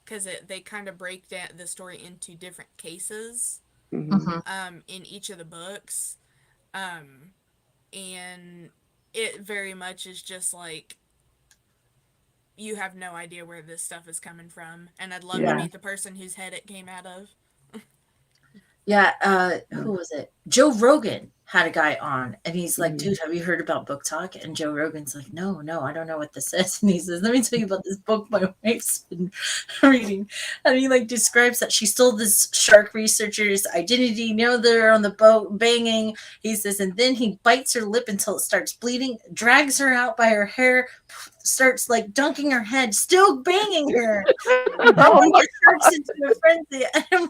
because they kind of break down the story into different cases in each of the books, and it very much is just like you have no idea where this stuff is coming from, and I'd love to meet the person whose head it came out of. Who was it? Joe Rogan had a guy on, and he's like, dude, have you heard about Book Talk? And Joe Rogan's like, no, I don't know what this is. And he says, let me tell you about this book my wife's been reading. And he like describes that she stole this shark researcher's identity. You know, they're on the boat banging. He says, and then he bites her lip until it starts bleeding, drags her out by her hair, starts like dunking her head, still banging her. Sharks into a frenzy. And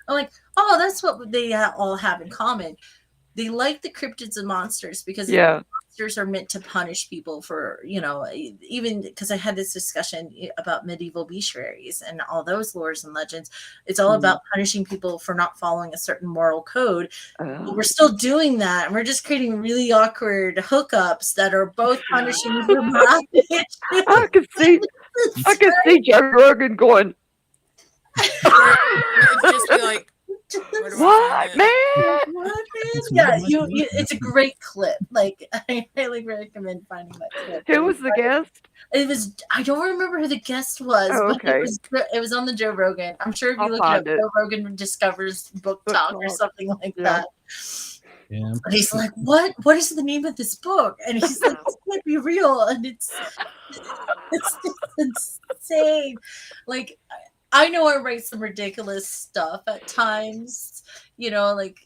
I'm like, oh, that's what they all have in common. They like the cryptids and monsters because monsters are meant to punish people for, you know, even because I had this discussion about medieval bestiaries and all those lores and legends. It's all about punishing people for not following a certain moral code. But we're still doing that. And we're just creating really awkward hookups that are both punishing for bondage. I can see Joe Rogan going, just be like, what, man? Yeah, it's a great clip. Like, I highly recommend finding that clip. Who was the guest? It was, I don't remember who the guest was, but it was on the Joe Rogan. I'm sure if you look it up, Joe Rogan discovers book talk or something like that. Yeah. But he's like, what is the name of this book? And he's like, this can't be real. And it's insane. Like, I know I write some ridiculous stuff at times, you know, like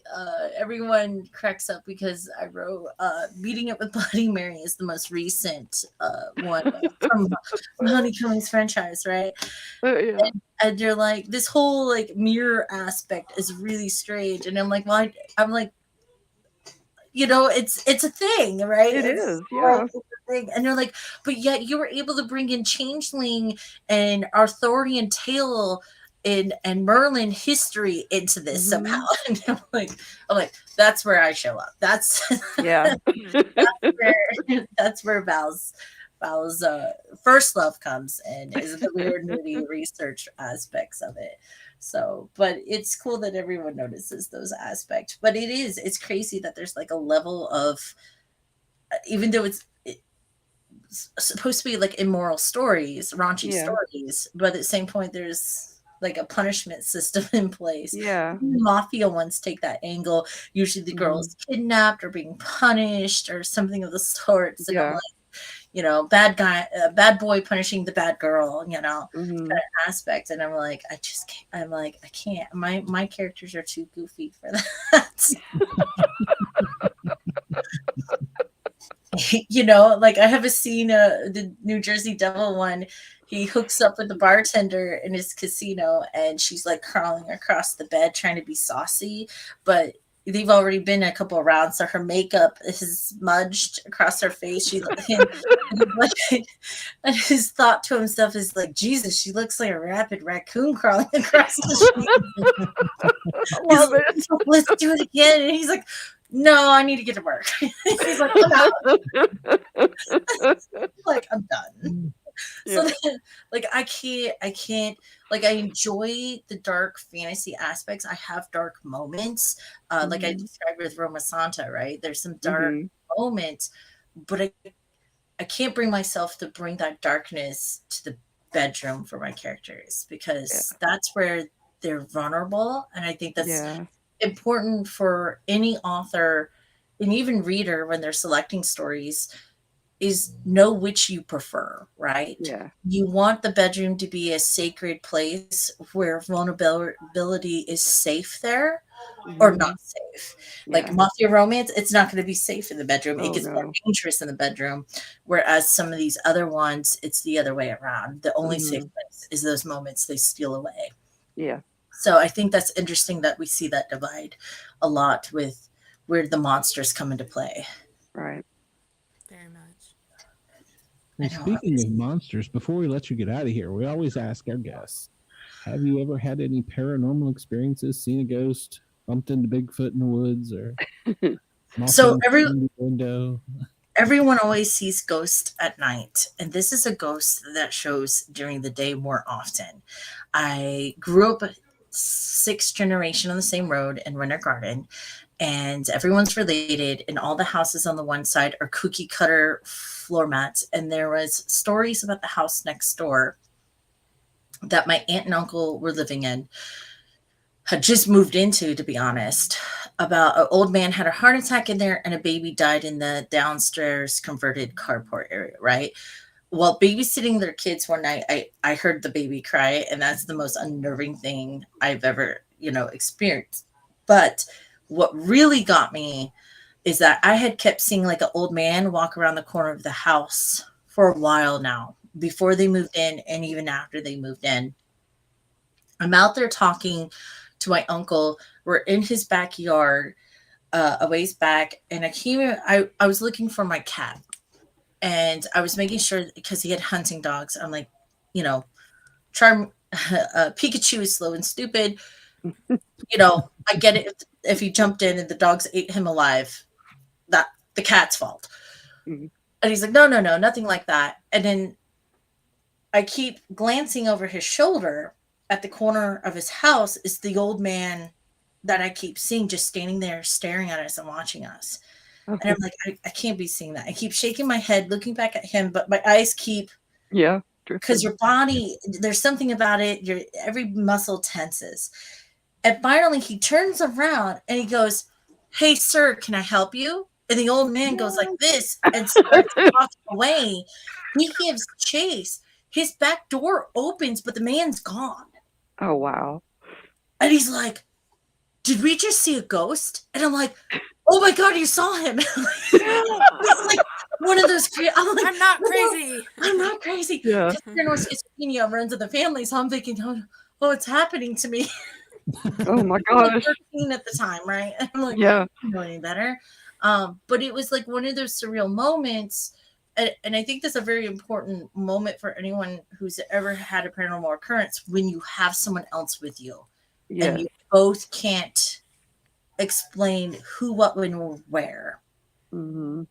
everyone cracks up because I wrote Meeting Up with Bloody Mary is the most recent one from the Honey Cummings franchise, right? And they're like, this whole like mirror aspect is really strange. And I'm like, well, I'm like, you know, it's a thing, right? It is, yeah. It's a thing. And they're like, but yet you were able to bring in Changeling and Arthurian tale and Merlin history into this somehow. And I'm like, that's where I show up. That's that's where Val's first love comes in, is the weird nerdy research aspects of it. So, but it's cool that everyone notices those aspects. But it's crazy that there's like a level of, even though it's supposed to be like immoral stories, raunchy stories, but at the same point, there's like a punishment system in place. Yeah. Mafia ones take that angle. Usually the girl is kidnapped or being punished or something of the sort. So I'm like, bad guy, bad boy punishing the bad girl, kind of aspect. And I'm like, I can't. My characters are too goofy for that. Like I have a scene, the New Jersey Devil one. He hooks up with the bartender in his casino, and she's like crawling across the bed trying to be saucy, but they've already been a couple of rounds, so her makeup is smudged across her face. And his thought to himself is like, Jesus, she looks like a rabid raccoon crawling across the street. Love it. Let's do it again. And he's like, no, I need to get to work. He's like, I'm out. Like, I'm done. Yeah. So then, like, I can't, like, I enjoy the dark fantasy aspects. I have dark moments, like I described with Roma Santa, right? There's some dark moments, but I can't bring myself to bring that darkness to the bedroom for my characters, because that's where they're vulnerable. And I think that's important for any author and even reader when they're selecting stories, is know which you prefer, right? Yeah. You want the bedroom to be a sacred place where vulnerability is safe there or not safe. Like mafia romance, it's not going to be safe in the bedroom. It gets more dangerous in the bedroom. Whereas some of these other ones, it's the other way around. The only safe place is those moments they steal away. Yeah. So I think that's interesting that we see that divide a lot with where the monsters come into play. Right. And speaking of monsters, before we let you get out of here, we always ask our guests, have you ever had any paranormal experiences, seen a ghost, bumped into Bigfoot in the woods, or so everyone always sees ghosts at night, and this is a ghost that shows during the day more often. I grew up 6th generation on the same road in Winter Garden, and everyone's related, and all the houses on the one side are cookie cutter floor mats. And there was stories about the house next door that my aunt and uncle were living in, had just moved into, to be honest, about an old man had a heart attack in there and a baby died in the downstairs converted carport area, right? While babysitting their kids one night, I heard the baby cry, and that's the most unnerving thing I've ever, experienced. But what really got me is that I had kept seeing like an old man walk around the corner of the house for a while now, before they moved in and even after they moved in. I'm out there talking to my uncle. We're in his backyard, a ways back, and I was looking for my cat, and I was making sure, because he had hunting dogs. I'm like, Pikachu is slow and stupid. I get it if he jumped in and the dogs ate him alive, that the cat's fault. And he's like, no, nothing like that. And then I keep glancing over his shoulder. At the corner of his house is the old man that I keep seeing, just standing there staring at us and watching us. Okay. And I'm like, I can't be seeing that. I keep shaking my head, looking back at him, but my eyes keep, because your body, there's something about it, your every muscle tenses. And finally he turns around and he goes, hey sir, can I help you? And the old man goes like this and starts walking away. He gives chase. His back door opens, but the man's gone. Oh, wow. And he's like, did we just see a ghost? And I'm like, oh my God, you saw him. It's like one of those. I'm like, I'm not crazy. I'm not crazy. Yeah. Schizophrenia runs in the family. So I'm thinking, oh, it's happening to me. Oh my gosh. I was 13 at the time, right? And I'm like, I don't know any better. But it was like one of those surreal moments. And I think that's a very important moment for anyone who's ever had a paranormal occurrence, when you have someone else with you and you both can't explain who, what, when, or where. And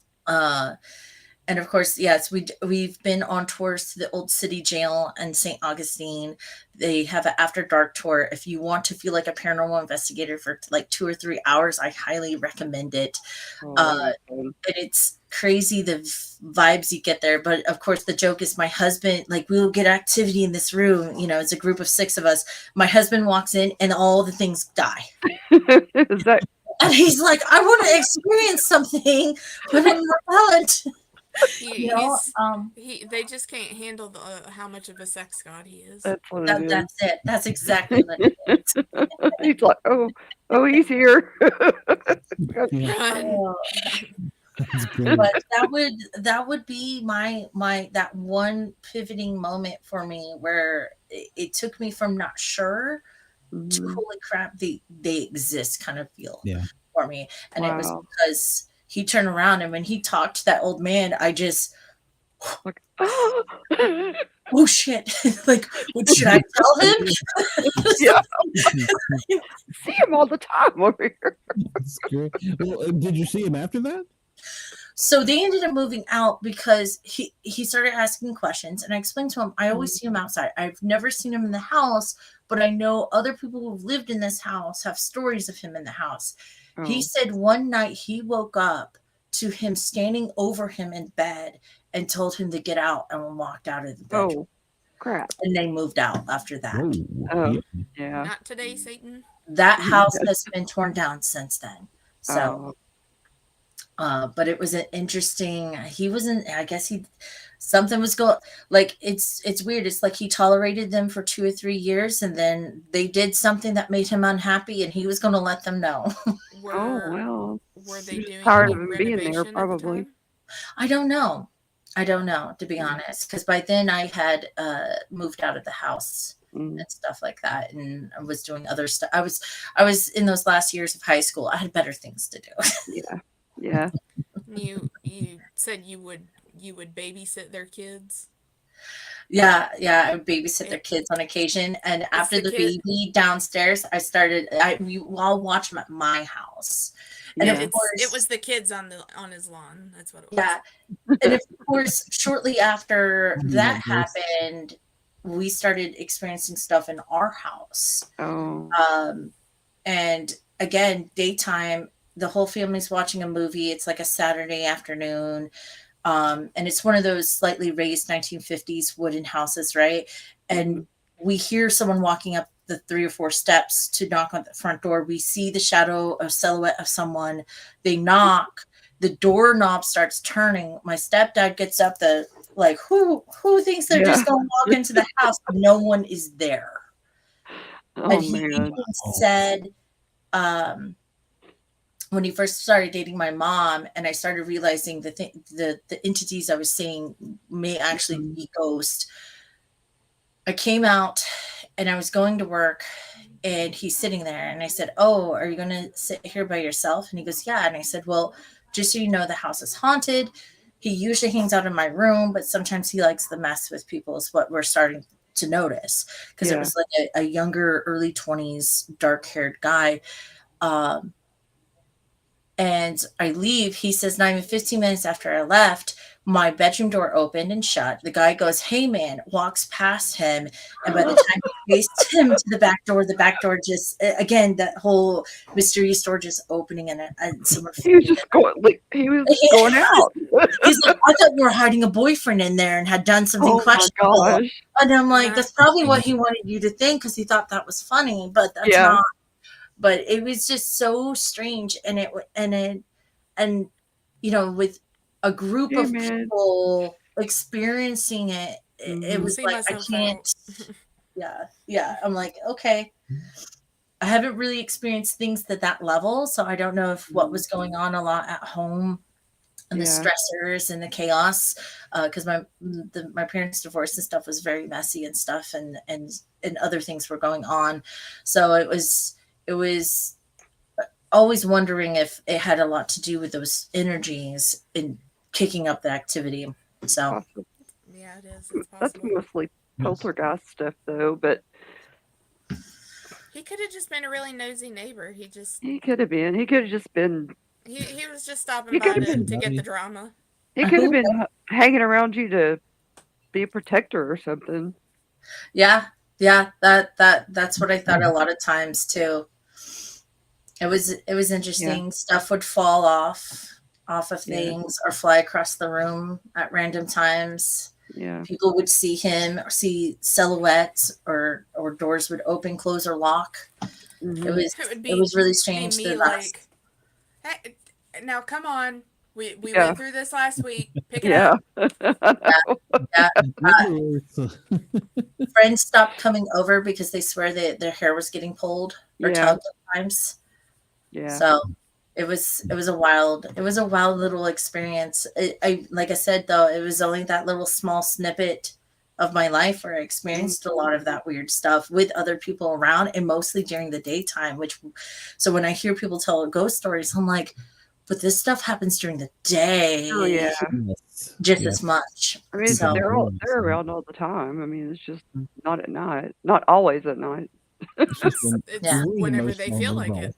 of course, yes, we've been on tours to the Old City Jail and St. Augustine. They have an after dark tour. If you want to feel like a paranormal investigator for like 2 or 3 hours, I highly recommend it. And it's crazy the vibes you get there. But of course, the joke is my husband, like, we will get activity in this room. It's a group of 6 of us. My husband walks in and all the things die. And he's like, I want to experience something, but I'm not. They just can't handle how much of a sex god he is. That's what it is. That's it. That's exactly what it is. He's like, oh, he's here. Run. But that would be my that one pivoting moment for me where it took me from not sure to holy crap, they exist kind of feel for me. And it was because he turned around and when he talked to that old man, I just like, oh shit. Like, what should I tell him? Yeah. See him all the time over here. That's great. Well, did you see him after that? So they ended up moving out because he started asking questions, and I explained to him, I always see him outside. I've never seen him in the house, but I know other people who've lived in this house have stories of him in the house. Oh. He said one night he woke up to him standing over him in bed and told him to get out and walked out of the bedroom. Oh, crap. And they moved out after that. Oh, yeah. Not today, Satan. That house has been torn down since then. So... but it was an interesting, something was going, like, it's weird. It's like he tolerated them for 2 or 3 years and then they did something that made him unhappy and he was going to let them know. Well. Were they doing tired of him being there, probably. I don't know, to be honest, because by then I had moved out of the house and stuff like that, and I was doing other stuff. I was in those last years of high school. I had better things to do. Yeah. You said you would babysit their kids. Yeah, I would babysit their kids on occasion, and after the baby downstairs, we all watch them at my house. And of course, it was the kids on his lawn. That's what it was. Yeah, and of course, shortly after that happened, we started experiencing stuff in our house. And again, daytime, the whole family's watching a movie. It's like a Saturday afternoon, and it's one of those slightly raised 1950s wooden houses, right? And we hear someone walking up the 3 or 4 steps to knock on the front door. We see the shadow of silhouette of someone. They knock. The doorknob starts turning. My stepdad gets up. Who thinks they're just going to walk into the house? No one is there. And he even said, when he first started dating my mom, and I started realizing the entities I was seeing may actually be ghosts. I came out and I was going to work and he's sitting there and I said, "Oh, are you going to sit here by yourself?" And he goes, "Yeah." And I said, "Well, just so you know, the house is haunted. He usually hangs out in my room, but sometimes he likes to mess with people," is what we're starting to notice. Because it was like a younger, early 20s, dark-haired guy. And I leave. He says, not even 15 minutes after I left, my bedroom door opened and shut. The guy goes, "Hey, man," walks past him. And by the time he faced him to the back door just, again, that whole mysterious door just opening and someone. He was just going, going out. He's like, "I thought you were hiding a boyfriend in there and had done something questionable." And I'm like, that's probably what he wanted you to think because he thought that was funny, but that's not. But it was just so strange, and you know, with a group of people experiencing it, it was like I can't. Yeah. I'm like, okay, I haven't really experienced things to that level, so I don't know if what was going on a lot at home and the stressors and the chaos, because my parents' divorce and stuff was very messy and stuff, and other things were going on, so it was always wondering if it had a lot to do with those energies in kicking up the activity. So yeah, it is. It's that's mostly poltergeist stuff, though. But he could have just been a really nosy neighbor. He could have been. He could have just been. He was just stopping by to get the drama. He could have been hanging around you to be a protector or something. Yeah, that's what I thought a lot of times too. It was interesting. Yeah. Stuff would fall off of things or fly across the room at random times. Yeah. People would see him or see silhouettes or doors would open, close, or lock. Mm-hmm. It was really strange. Hey, now come on. We went through this last week. Pick it Yeah. Friends stopped coming over because they swear that their hair was getting pulled or tugged at times. Yeah. So it was a wild little experience. Like I said though, it was only that little small snippet of my life where I experienced a lot of that weird stuff with other people around, and mostly during the daytime. So when I hear people tell ghost stories, I'm like, but this stuff happens during the day. Oh yeah, just as much. I mean, so, they're around all the time. I mean, it's just not at night, not always at night. It's whenever they feel like it.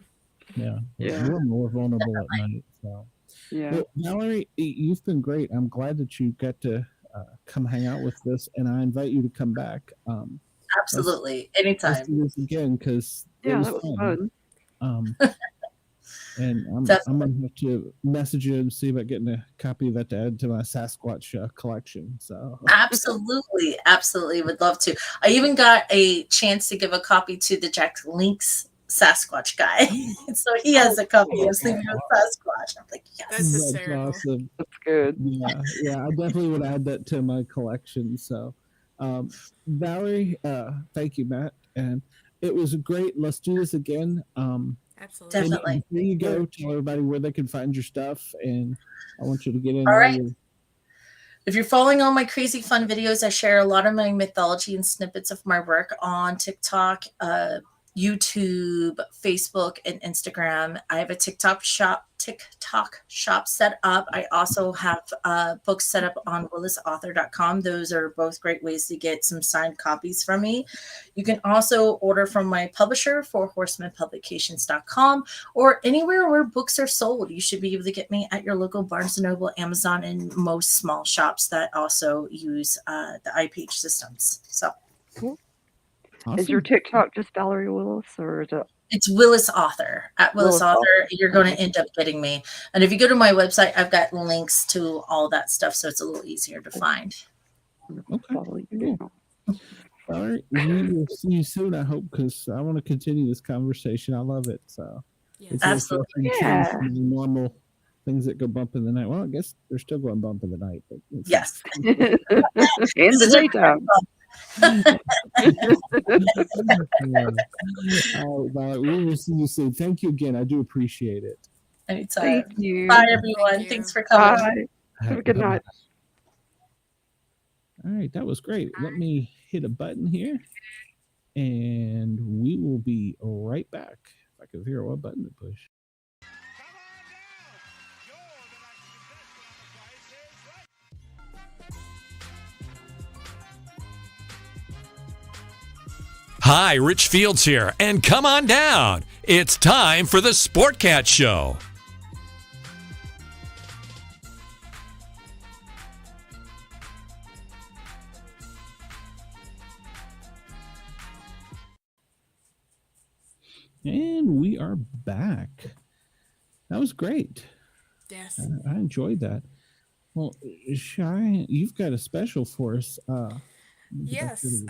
Yeah. We're more vulnerable at night. So yeah. Well, Valerie, you've been great. I'm glad that you got to come hang out with us, and I invite you to come back. Absolutely, anytime. Let's do this again because that was fun. And I'm gonna have to message you and see about getting a copy of that to add to my Sasquatch collection. So absolutely would love to. I even got a chance to give a copy to the Jack Link's Sasquatch guy, so he has a copy of Sleeping with Sasquatch. I'm like, yes, that's awesome. That's good. Yeah, I definitely would add that to my collection. So, Valerie, thank you, Matt, and it was great. Let's do this again. Absolutely. Definitely. There you go. Tell everybody where they can find your stuff, and I want you to get in. All right. If you're following all my crazy fun videos, I share a lot of my mythology and snippets of my work on TikTok, YouTube, Facebook, and Instagram. I have a TikTok shop set up. I also have books set up on willisauthor.com. Those are both great ways to get some signed copies from me. You can also order from my publisher for horsemenpublications.com or anywhere where books are sold. You should be able to get me at your local Barnes & Noble, Amazon, and most small shops that also use the iPage systems. So cool. Awesome. Is your TikTok just Valerie Willis, or is it? It's Willis Author. At Willis Author, you're going to end up getting me. And if you go to my website, I've got links to all that stuff, so it's a little easier to find. Okay. Cool. All right. We will see you soon, I hope, because I want to continue this conversation. I love it. So it's absolutely normal things that go bump in the night. Well, I guess they're still going bump in the night. But yes. In the daytime. We will see you soon. Thank you again. I do appreciate it. Anytime. Thank you. Bye, everyone. Thanks for coming. Bye. Have a good night. All right, that was great. Let me hit a button here, and we will be right back. If I can figure out what button to push. Hi, Rich Fields here, and come on down. It's time for the Sport Cat Show. And we are back. That was great. Yes. I enjoyed that. Well, Shy, you've got a special for us. Yes.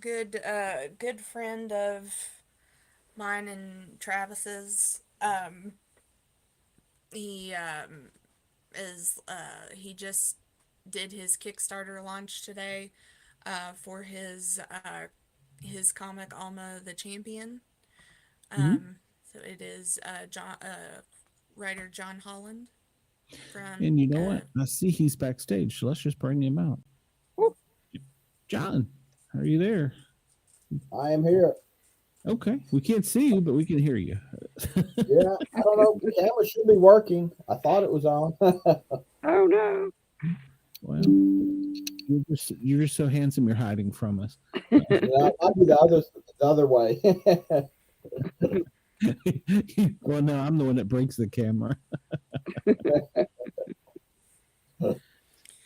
Good friend of mine and Travis's. He just did his Kickstarter launch today for his comic Alma the Champion. So it is writer John Holland from. And you know what? I see he's backstage, so let's just bring him out. Whoop. John, are you there? I am here. Okay, we can't see you, but we can hear you. Yeah, I don't know. The camera should be working. I thought it was on. Oh no! Well, you're just so handsome. You're hiding from us. Yeah, I'll be the other way. Well, no, I'm the one that breaks the camera.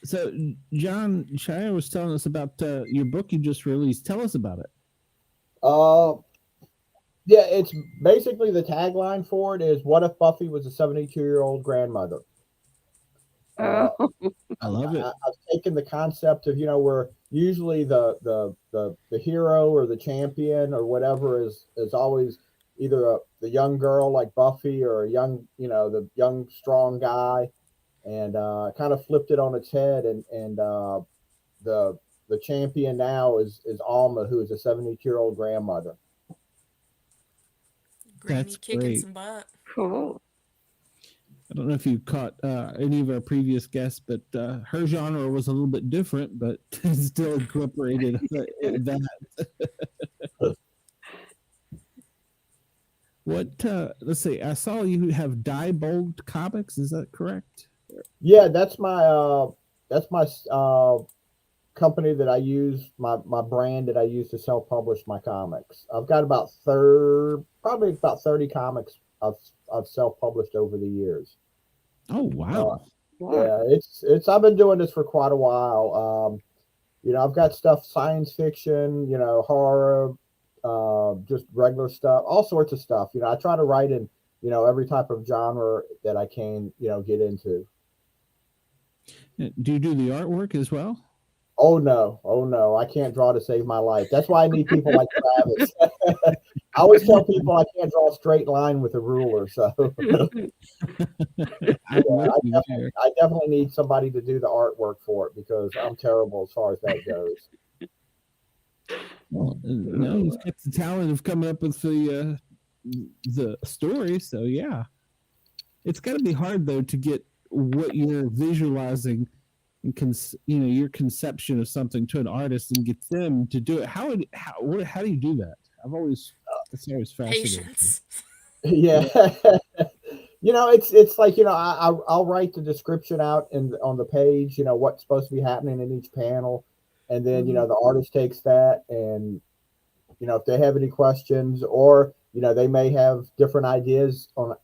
So, John, Shia was telling us about your book you just released. Tell us about it. Yeah, it's basically the tagline for it is "What if Buffy was a 72-year-old grandmother?" I love it. I've taken the concept of where usually the hero or the champion or whatever is always either the young girl like Buffy or a young, the young strong guy, and kind of flipped it on its head. And the champion now is Alma, who is a 72-year-old grandmother. Granny That's kicking great. some butt. Cool. I don't know if you caught any of our previous guests, but her genre was a little bit different, but still incorporated that. What? Let's see. I saw you have Diebold Comics. Is that correct? Yeah, that's my company that I use, my brand that I use to self-publish my comics. I've got probably about 30 comics I've self-published over the years. Oh wow! Yeah, it's I've been doing this for quite a while. I've got stuff, science fiction, horror, just regular stuff, all sorts of stuff. I try to write in every type of genre that I can get into. Do you do the artwork as well? Oh no, I can't draw to save my life. That's why I need people like Travis. I always tell people I can't draw a straight line with a ruler, so I definitely need somebody to do the artwork for it, because I'm terrible as far as that goes. Well, you've got the talent of coming up with the story, so yeah. It's got to be hard though to get what you're visualizing and your conception of something to an artist and get them to do it. How do you do that? It's always fascinating. Patience. Yeah. It's like, I'll write the description out on the page, what's supposed to be happening in each panel. And then, the artist takes that and, if they have any questions, or, they may have different ideas on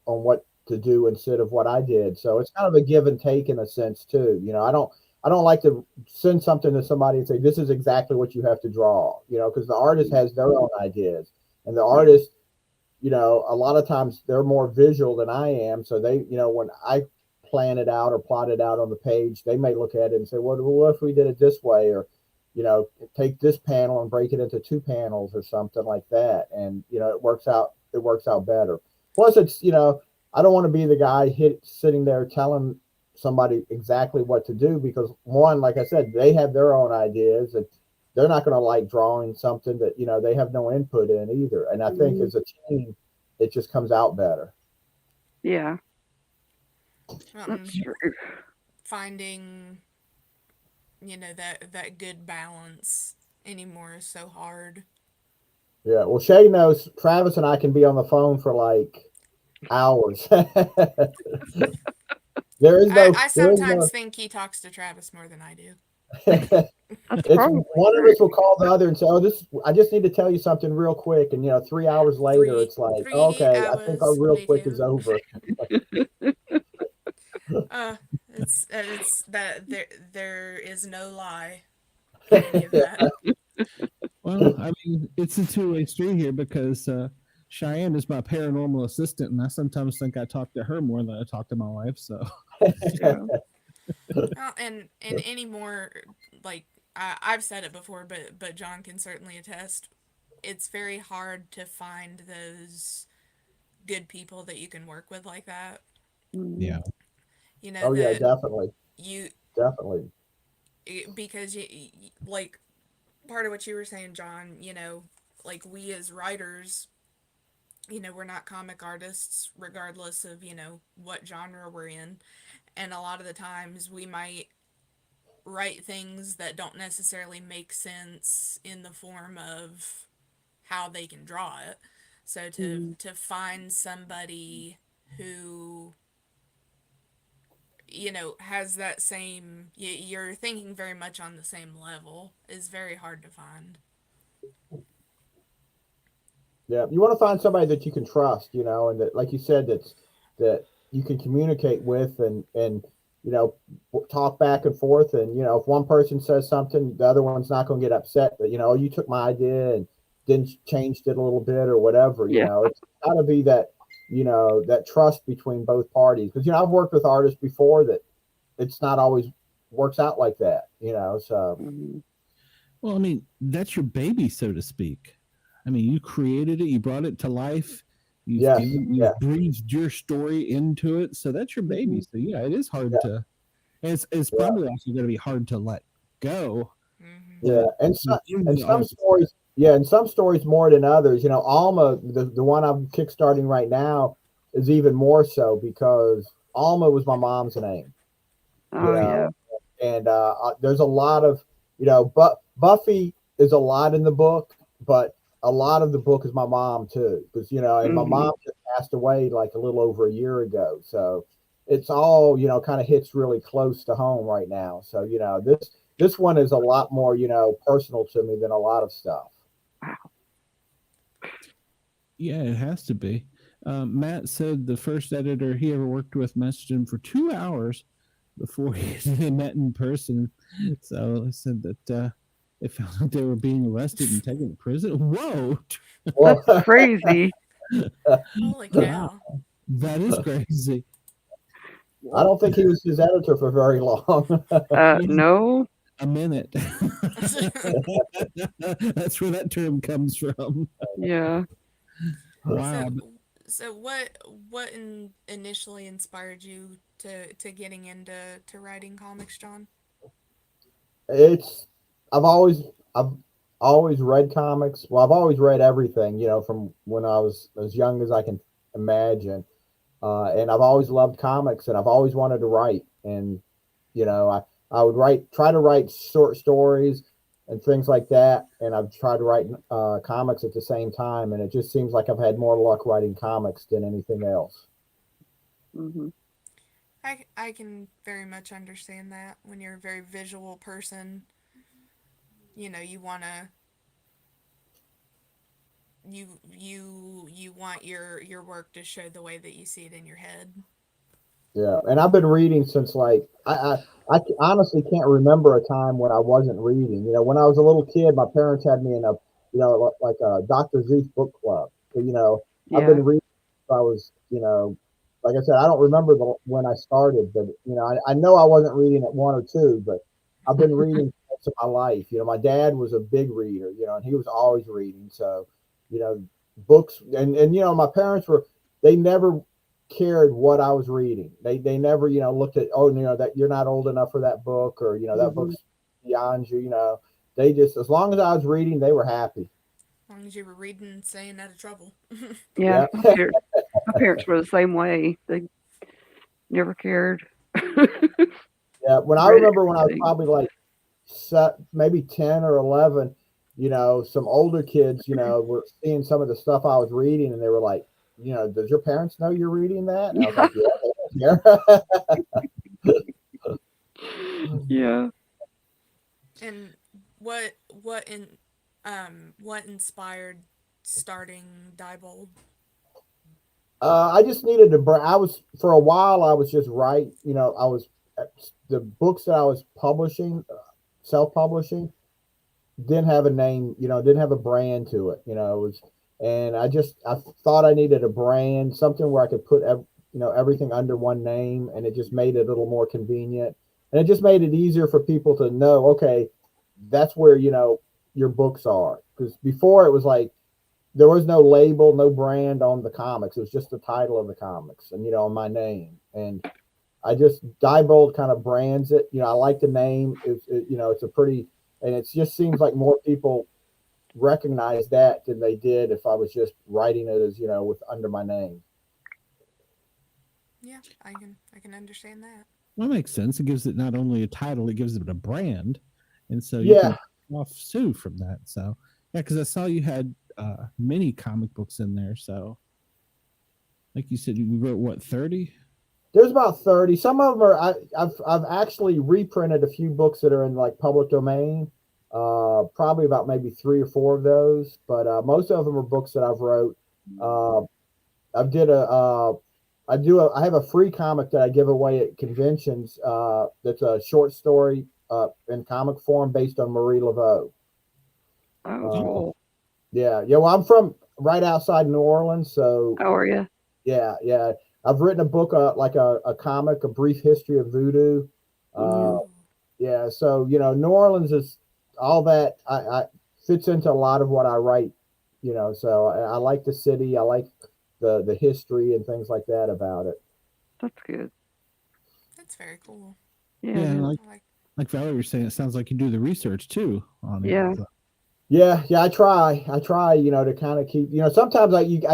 what to do instead of what I did. So it's kind of a give and take in a sense too. I don't like to send something to somebody and say, this is exactly what you have to draw, because the artist has their own ideas, and the artist, a lot of times they're more visual than I am. So they, when I plan it out or plot it out on the page, they may look at it and say, well, what if we did it this way? Or, take this panel and break it into 2 panels or something like that. And, it works out better. Plus it's, I don't want to be the guy sitting there telling somebody exactly what to do, because one, like I said, they have their own ideas, and they're not going to like drawing something that, they have no input in either. And I think as a team, it just comes out better. Yeah. That's true. Finding, that good balance anymore is so hard. Yeah. Well, Shay knows Travis and I can be on the phone for like hours. I sometimes think he talks to Travis more than I do. One of us will call the other and say, "Oh, I just need to tell you something real quick." And 3 hours later, it's like, "Okay, I think our real quick is over." It's that there is no lie in any of that. Well, I mean, it's a two-way street here, because Cheyenne is my paranormal assistant, and I sometimes think I talk to her more than I talk to my wife. So, well, and anymore, like I've said it before, but John can certainly attest. It's very hard to find those good people that you can work with like that. Yeah. Oh yeah, definitely. Definitely. Because like part of what you were saying, John, like we as writers, we're not comic artists regardless of, what genre we're in. And a lot of the times we might write things that don't necessarily make sense in the form of how they can draw it. So to find somebody who, has that same, you're thinking very much on the same level, is very hard to find. Yeah, you want to find somebody that you can trust, and that, like you said, that you can communicate with and talk back and forth. And if one person says something, the other one's not going to get upset that you took my idea and then changed it a little bit or whatever. It's got to be that that trust between both parties, because I've worked with artists before that it's not always works out like that. So well, I mean, that's your baby, so to speak. I mean, you created it, you brought it to life, you breathed your story into it, so that's your baby. So yeah, it is hard to. It's probably also going to be hard to let go. Yeah, and some stories. Yeah, and some stories more than others. Alma, the one I'm kickstarting right now, is even more so because Alma was my mom's name. Yeah. And there's a lot of, but Buffy is a lot in the book, but a lot of the book is my mom too, because and my mom just passed away like a little over a year ago, so it's all kind of hits really close to home right now. So this one is a lot more personal to me than a lot of stuff. Wow. Yeah, it has to be. Matt said the first editor he ever worked with messaged him for 2 hours before they met in person. So I said that they found out they were being arrested and taken to prison. Whoa! That's crazy. Holy cow. Wow. That is crazy. I don't think he was his editor for very long. No. A minute. That's where that term comes from. Yeah. Wow. So what initially inspired you to getting into writing comics, John? I've always read comics. Well, I've always read everything, from when I was as young as I can imagine. And I've always loved comics, and I've always wanted to write. And I would try to write short stories and things like that. And I've tried to write comics at the same time. And it just seems like I've had more luck writing comics than anything else. Mm-hmm. I can very much understand that. When you're a very visual person, you want to you want your work to show the way that you see it in your head. Yeah, and I've been reading since I honestly can't remember a time when I wasn't reading. When I was a little kid, my parents had me in a like a Dr. Zeus book club. So, I've been reading since I was like I said, I don't remember when I started, but I know I wasn't reading at 1 or 2, but I've been reading most of my life. My dad was a big reader, and he was always reading. So, books and my parents they never cared what I was reading. They never looked at that you're not old enough for that book, or that book's beyond you. They just, as long as I was reading, they were happy. As long as you were reading and staying out of trouble. Yeah. My parents were the same way. They never cared. Yeah, I remember when I was probably like maybe 10 or 11, some older kids were seeing some of the stuff I was reading, and they were like, does your parents know you're reading that? And I was like, yeah. Yeah. And what inspired starting Diebold? I just needed to. For a while, I was just the books that I was publishing, self-publishing, didn't have a name, didn't have a brand to it, and I thought I needed a brand, something where I could put everything under one name, and it just made it a little more convenient, and it just made it easier for people to know, okay, that's where your books are. Because before it was like there was no label, no brand on the comics. It was just the title of the comics and my name. And I just Diebold kind of brands it. I like the name. It's a pretty, and it just seems like more people recognize that than they did if I was just writing it as with under my name. Yeah, I can understand that. Well, that makes sense. It gives it not only a title, it gives it a brand, and so you can off Sue from that. So yeah, because I saw you had many comic books in there. So like you said, you wrote what, 30? There's about 30. Some of them are I've actually reprinted a few books that are in like public domain. Probably about maybe 3 or 4 of those, but most of them are books that I've wrote. I have a free comic that I give away at conventions. That's a short story in comic form based on Marie Laveau. Oh, yeah. Well, I'm from right outside New Orleans, so. How are you? Yeah. I've written a book, like a comic, A Brief History of Voodoo. Yeah, so New Orleans is all that. I fits into a lot of what I write So I like the city. I like the history and things like that about it. That's good. That's very cool. Yeah, like Valerie was saying, it sounds like you do the research too on it. Yeah. Yeah, I try, to kind of keep, sometimes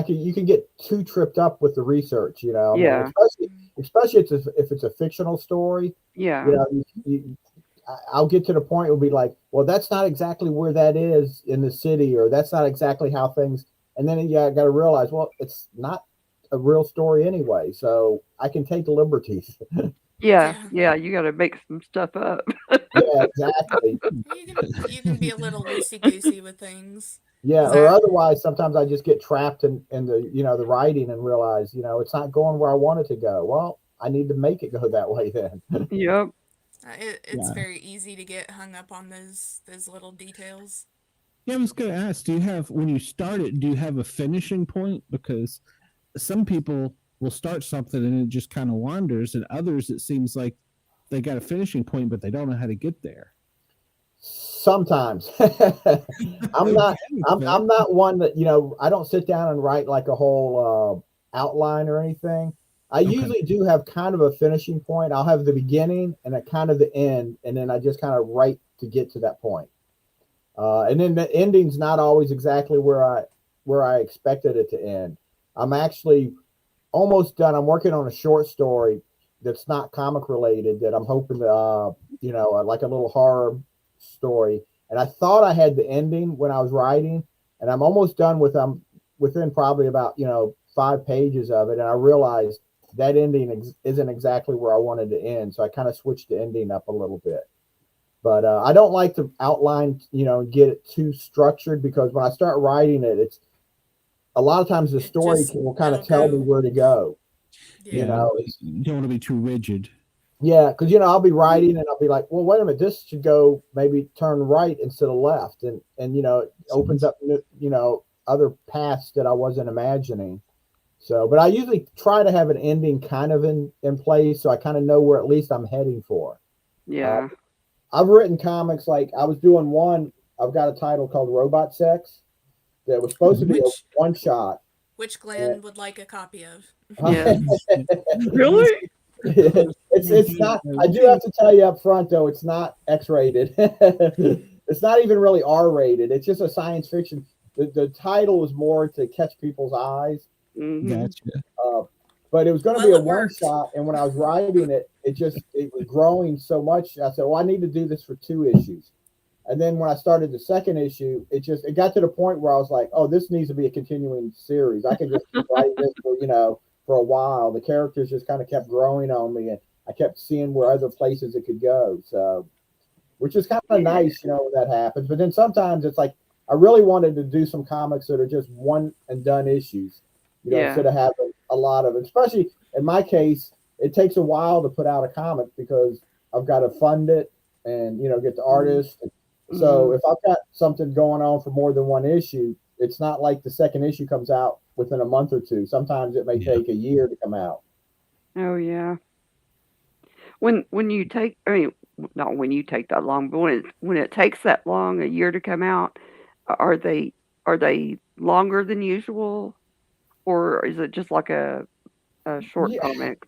you can get too tripped up with the research, Yeah. especially if it's a fictional story. Yeah. I'll get to the point it'll be like, well, that's not exactly where that is in the city, or that's not exactly how things, and then I got to realize, well, it's not a real story anyway, so I can take liberties. Yeah, you got to make some stuff up. Yeah, exactly. You can be a little loosey-goosey with things. Yeah, or otherwise, sometimes I just get trapped in the the writing and realize it's not going where I want it to go. Well, I need to make it go that way then. Yep. It's very easy to get hung up on those little details. Yeah, I was going to ask, when you start it, do you have a finishing point? Because some people will start something and it just kind of wanders, and others it seems like they got a finishing point, but they don't know how to get there. Sometimes I'm not one that, I don't sit down and write like a whole outline or anything. I usually do have kind of a finishing point. I'll have the beginning and a kind of the end, and then I just kind of write to get to that point. And then the ending's not always exactly where I expected it to end. I'm actually almost done. I'm working on a short story that's not comic related that I'm hoping to, like a little horror story. And I thought I had the ending when I was writing, and I'm almost done with within probably about 5 pages of it, and I realized that ending isn't exactly where I wanted to end, so I kind of switched the ending up a little bit. But I don't like to outline, get it too structured, because when I start writing it, it's a lot of times the story will kind of tell me where to go. Yeah. You don't want to be too rigid. Yeah, because I'll be writing and I'll be like, well, wait a minute, this should go maybe turn right instead of left, and it opens up other paths that I wasn't imagining. So, but I usually try to have an ending kind of in place, so I kind of know where at least I'm heading for. Yeah. I've written comics, like I was doing one. I've got a title called Robot Sex that was supposed to be a one shot, which Glenn would like a copy of. Yeah. Really? It's not. I do have to tell you up front, though, it's not X-rated. It's not even really R-rated. It's just a science fiction. The title is more to catch people's eyes. Mm-hmm. Gotcha. But it was going to be a one shot, and when I was writing it, it was growing so much. I said, well, I need to do this for 2 issues. And then when I started the second issue, it got to the point where I was like, oh, this needs to be a continuing series. I can just keep writing this for a while. The characters just kind of kept growing on me, and I kept seeing where other places it could go. So, which is kind of nice, when that happens. But then sometimes it's like, I really wanted to do some comics that are just one and done issues, instead of having a lot of, especially in my case, it takes a while to put out a comic because I've got to fund it and, get the artist. So if I've got something going on for more than one issue, it's not like the second issue comes out within a month or 2. Sometimes it may take a year to come out. Oh yeah. When you take, not when you take that long, but when it takes that long, a year to come out, are they longer than usual, or is it just like a short comic?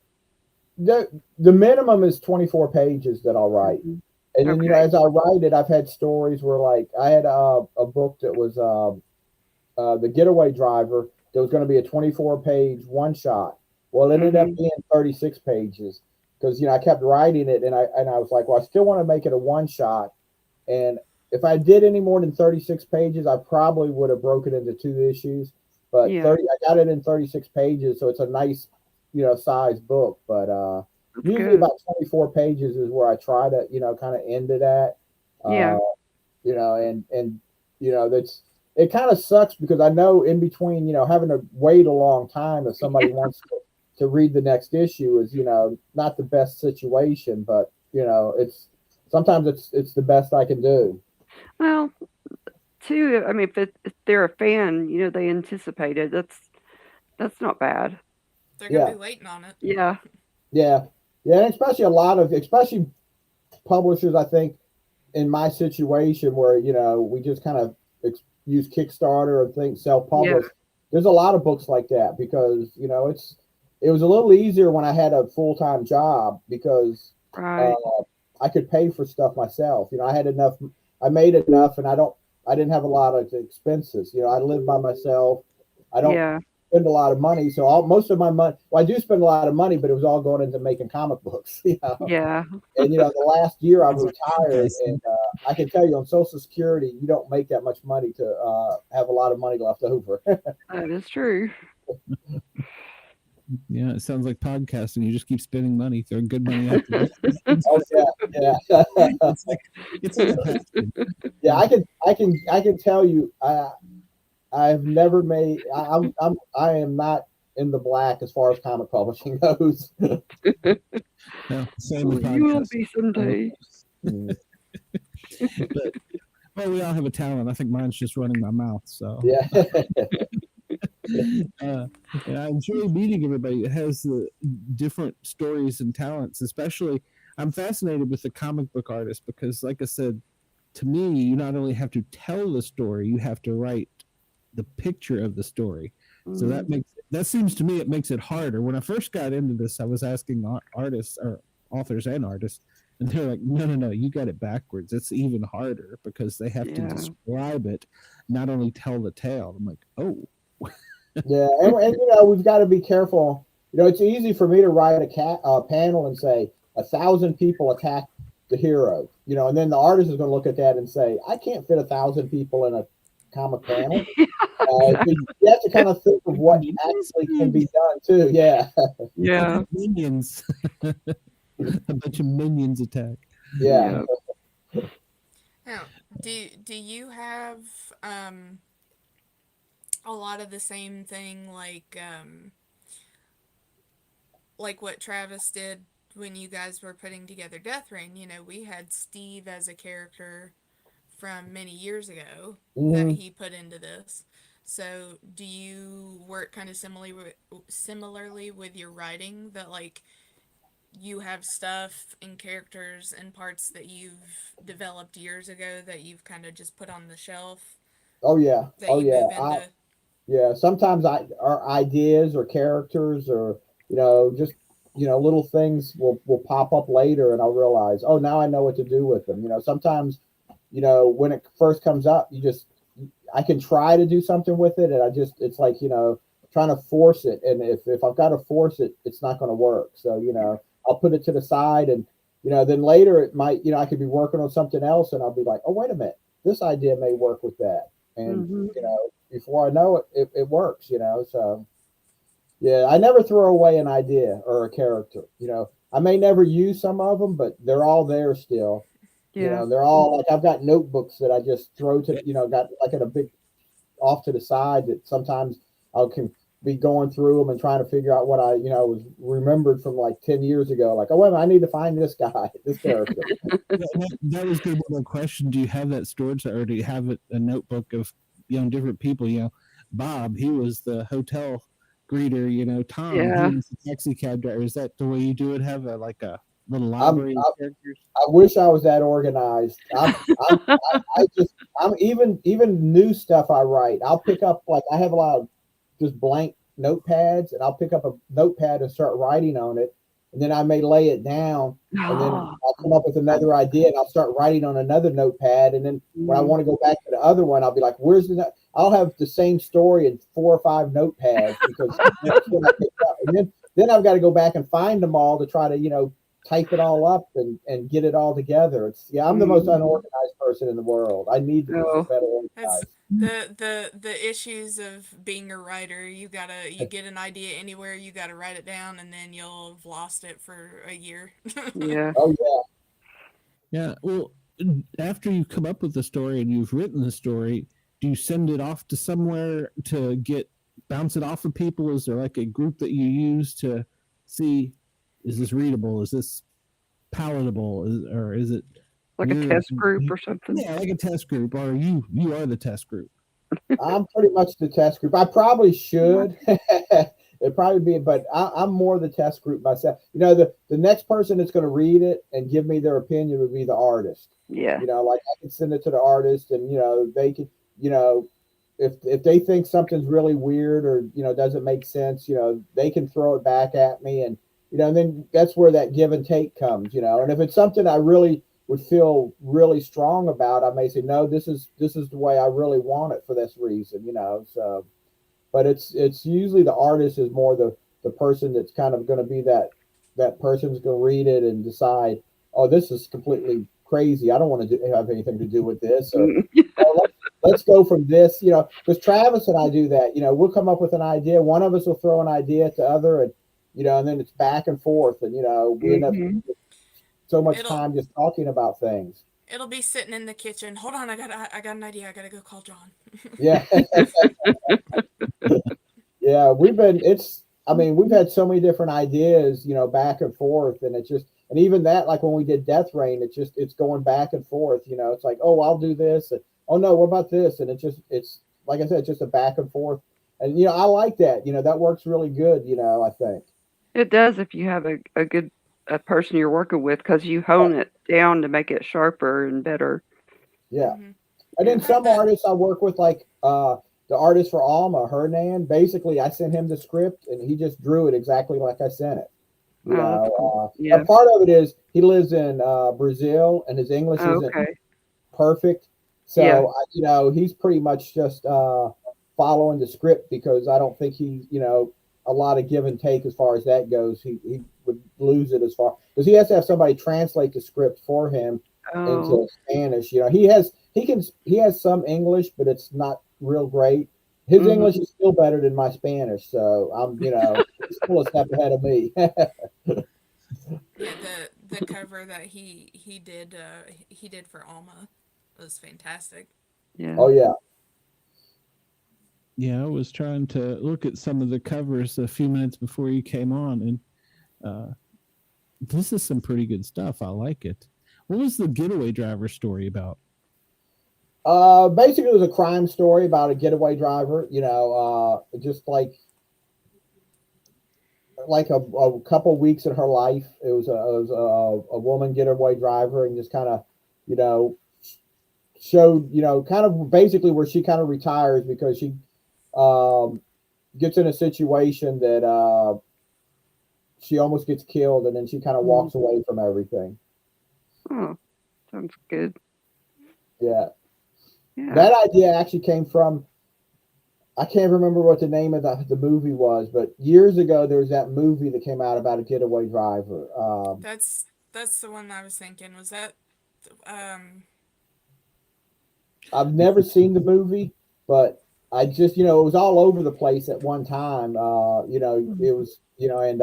The minimum is 24 pages that I'll write. And then, as I write it, I've had stories where, like, I had a book that was The Getaway Driver that was going to be a 24-page one-shot. Well, it ended up being 36 pages because, I kept writing it, and I was like, well, I still want to make it a one-shot. And if I did any more than 36 pages, I probably would have broken it into 2 issues. But I got it in 36 pages, so it's a nice, size book. But usually about 24 pages is where I try to, kind of end it at. That's, it kind of sucks because I know in between, having to wait a long time if somebody wants to read the next issue is, not the best situation, but, it's sometimes it's the best I can do. Well, too, if they're a fan, they anticipate it. That's not bad. They're going to be waiting on it. Yeah. Yeah. Yeah, and especially publishers, I think, in my situation where, we just kind of, use Kickstarter or things self-publish. Yeah. There's a lot of books like that because, you know, it was a little easier when I had a full-time job because I could pay for stuff myself. You know, I had enough, I made enough, and I didn't have a lot of expenses. You know, I live by myself. I don't spend a lot of money. So most of my money, well, I do spend a lot of money, but it was all going into making comic books. You know? Yeah. And, you know, the last year I was retired, and I can tell you on Social Security, you don't make that much money to have a lot of money left over. That is true. Yeah, it sounds like podcasting. You just keep spending money, throwing good money out there. Oh yeah. it's like yeah, I can tell you, I've never made. I am not in the black as far as comic publishing goes. No, same with you will be someday. But, well, we all have a talent. I think mine's just running my mouth. So yeah. And I enjoy meeting everybody that has the different stories and talents. Especially, I'm fascinated with the comic book artist because, like I said, to me, you not only have to tell the story, you have to write the picture of the story. So that seems to me it makes it harder. When I first got into this, I was asking artists or authors and artists, and they're like, no, you got it backwards. It's even harder because they have to describe it, not only tell the tale. I'm like, oh. Yeah, and you know, we've got to be careful. You know, it's easy for me to write a panel and say 1,000 people attack the hero. You know, and then the artist is going to look at that and say, I can't fit 1,000 people in a comic panel. You have to kind of think of what actually can be done too. Yeah. Yeah. Minions. A bunch of minions attack. Yeah. Now, do you have a lot of the same thing like what Travis did when you guys were putting together Death Rain? You know, we had Steve as a character from many years ago that he put into this. So do you work kind of similarly with your writing, that like you have stuff and characters and parts that you've developed years ago that you've kind of just put on the shelf? Oh yeah. Yeah, sometimes our ideas or characters or, you know, just, you know, little things will pop up later and I'll realize, oh, now I know what to do with them. You know, sometimes, you know, when it first comes up, I can try to do something with it. And it's like, you know, trying to force it. And if I've got to force it, it's not going to work. So, you know, I'll put it to the side and, you know, then later it might, you know, I could be working on something else and I'll be like, oh, wait a minute, this idea may work with that. And, you know, before I know it, it works, you know. So, yeah, I never throw away an idea or a character. You know, I may never use some of them, but they're all there still. Yeah. You know, they're all like, I've got notebooks that I just throw to, you know, got like at a big off to the side that sometimes I can be going through them and trying to figure out what I, you know, was remembered from like 10 years ago. Like, oh, wait a minute, I need to find this guy, this character. That was going to be my question. Do you have that storage or do you have a notebook of, you know, different people? You know, Bob, he was the hotel greeter, you know, Tom, he was the taxi cab driver. Is that the way you do it? Have a little library of characters? I wish I was that organized. I'm even new stuff I write. I'll pick up, like, I have a lot of just blank notepads, and I'll pick up a notepad and start writing on it. And then I may lay it down, and then I'll come up with another idea, and I'll start writing on another notepad. And then when I want to go back to the other one, I'll be like, "Where's the?" I'll have the same story in 4 or 5 notepads because that's what I picked up. And then I've got to go back and find them all to try to, you know, type it all up and get it all together. I'm the most unorganized person in the world. I need to be better organized. The issues of being a writer. You get an idea anywhere, you gotta write it down, and then you'll have lost it for a year. Yeah. Oh yeah. Yeah. Well, after you come up with the story and you've written the story, do you send it off to somewhere to bounce it off of people? Is there like a group that you use to see, is this readable? Is this palatable? Or is it like a test group or something? Yeah, like a test group. Or you are the test group. I'm pretty much the test group. I probably should. It'd probably be, but I'm more the test group myself. You know, the next person that's going to read it and give me their opinion would be the artist. Yeah. You know, like I could send it to the artist and, you know, they could, you know, if they think something's really weird or doesn't make sense, they can throw it back at me, and and then that's where that give and take comes, and if it's something I really would feel really strong about, I may say, no, this is the way I really want it for this reason, so, but it's usually the artist is more the person that's kind of going to be that person's going to read it and decide, oh, this is completely crazy, I don't want to have anything to do with this, or let's go from this, because Travis and I do that, we'll come up with an idea, one of us will throw an idea at the other, and and then it's back and forth, and we end up so much time just talking about things. It'll be sitting in the kitchen. Hold on, I got an idea. I gotta go call John. Yeah. Yeah, we've had so many different ideas, back and forth, and and even that, like when we did Death Rain, it's going back and forth, it's like, oh, I'll do this, and oh no, what about this? And it's like I said, it's just a back and forth, and I like that, that works really good, I think. It does if you have a good person you're working with, because you hone it down to make it sharper and better. Yeah. And then some artists I work with, like the artist for Alma, Hernan, basically I sent him the script and he just drew it exactly like I sent it. A part of it is he lives in Brazil and his English isn't perfect. So, he's pretty much just following the script, because I don't think he, a lot of give and take as far as that goes. He would lose it as far, because he has to have somebody translate the script for him into Spanish. He has some English, but it's not real great. His English is still better than my Spanish, so I'm he's still a step ahead of me. The cover that he did for Alma was fantastic. Yeah. Oh yeah. Yeah, I was trying to look at some of the covers a few minutes before you came on, and this is some pretty good stuff. I like it. What was the getaway driver story about? Basically, it was a crime story about a getaway driver. Just like a couple weeks in her life. It was a woman getaway driver, and just kind of showed kind of basically where she kind of retires because she gets in a situation that she almost gets killed, and then she kind of walks away from everything. Oh, sounds good. Yeah. That idea actually came from, I can't remember what the name of the movie was, but years ago there was that movie that came out about a getaway driver. That's the one I was thinking. Was that I've never seen the movie, but I just, it was all over the place at one time. It was, and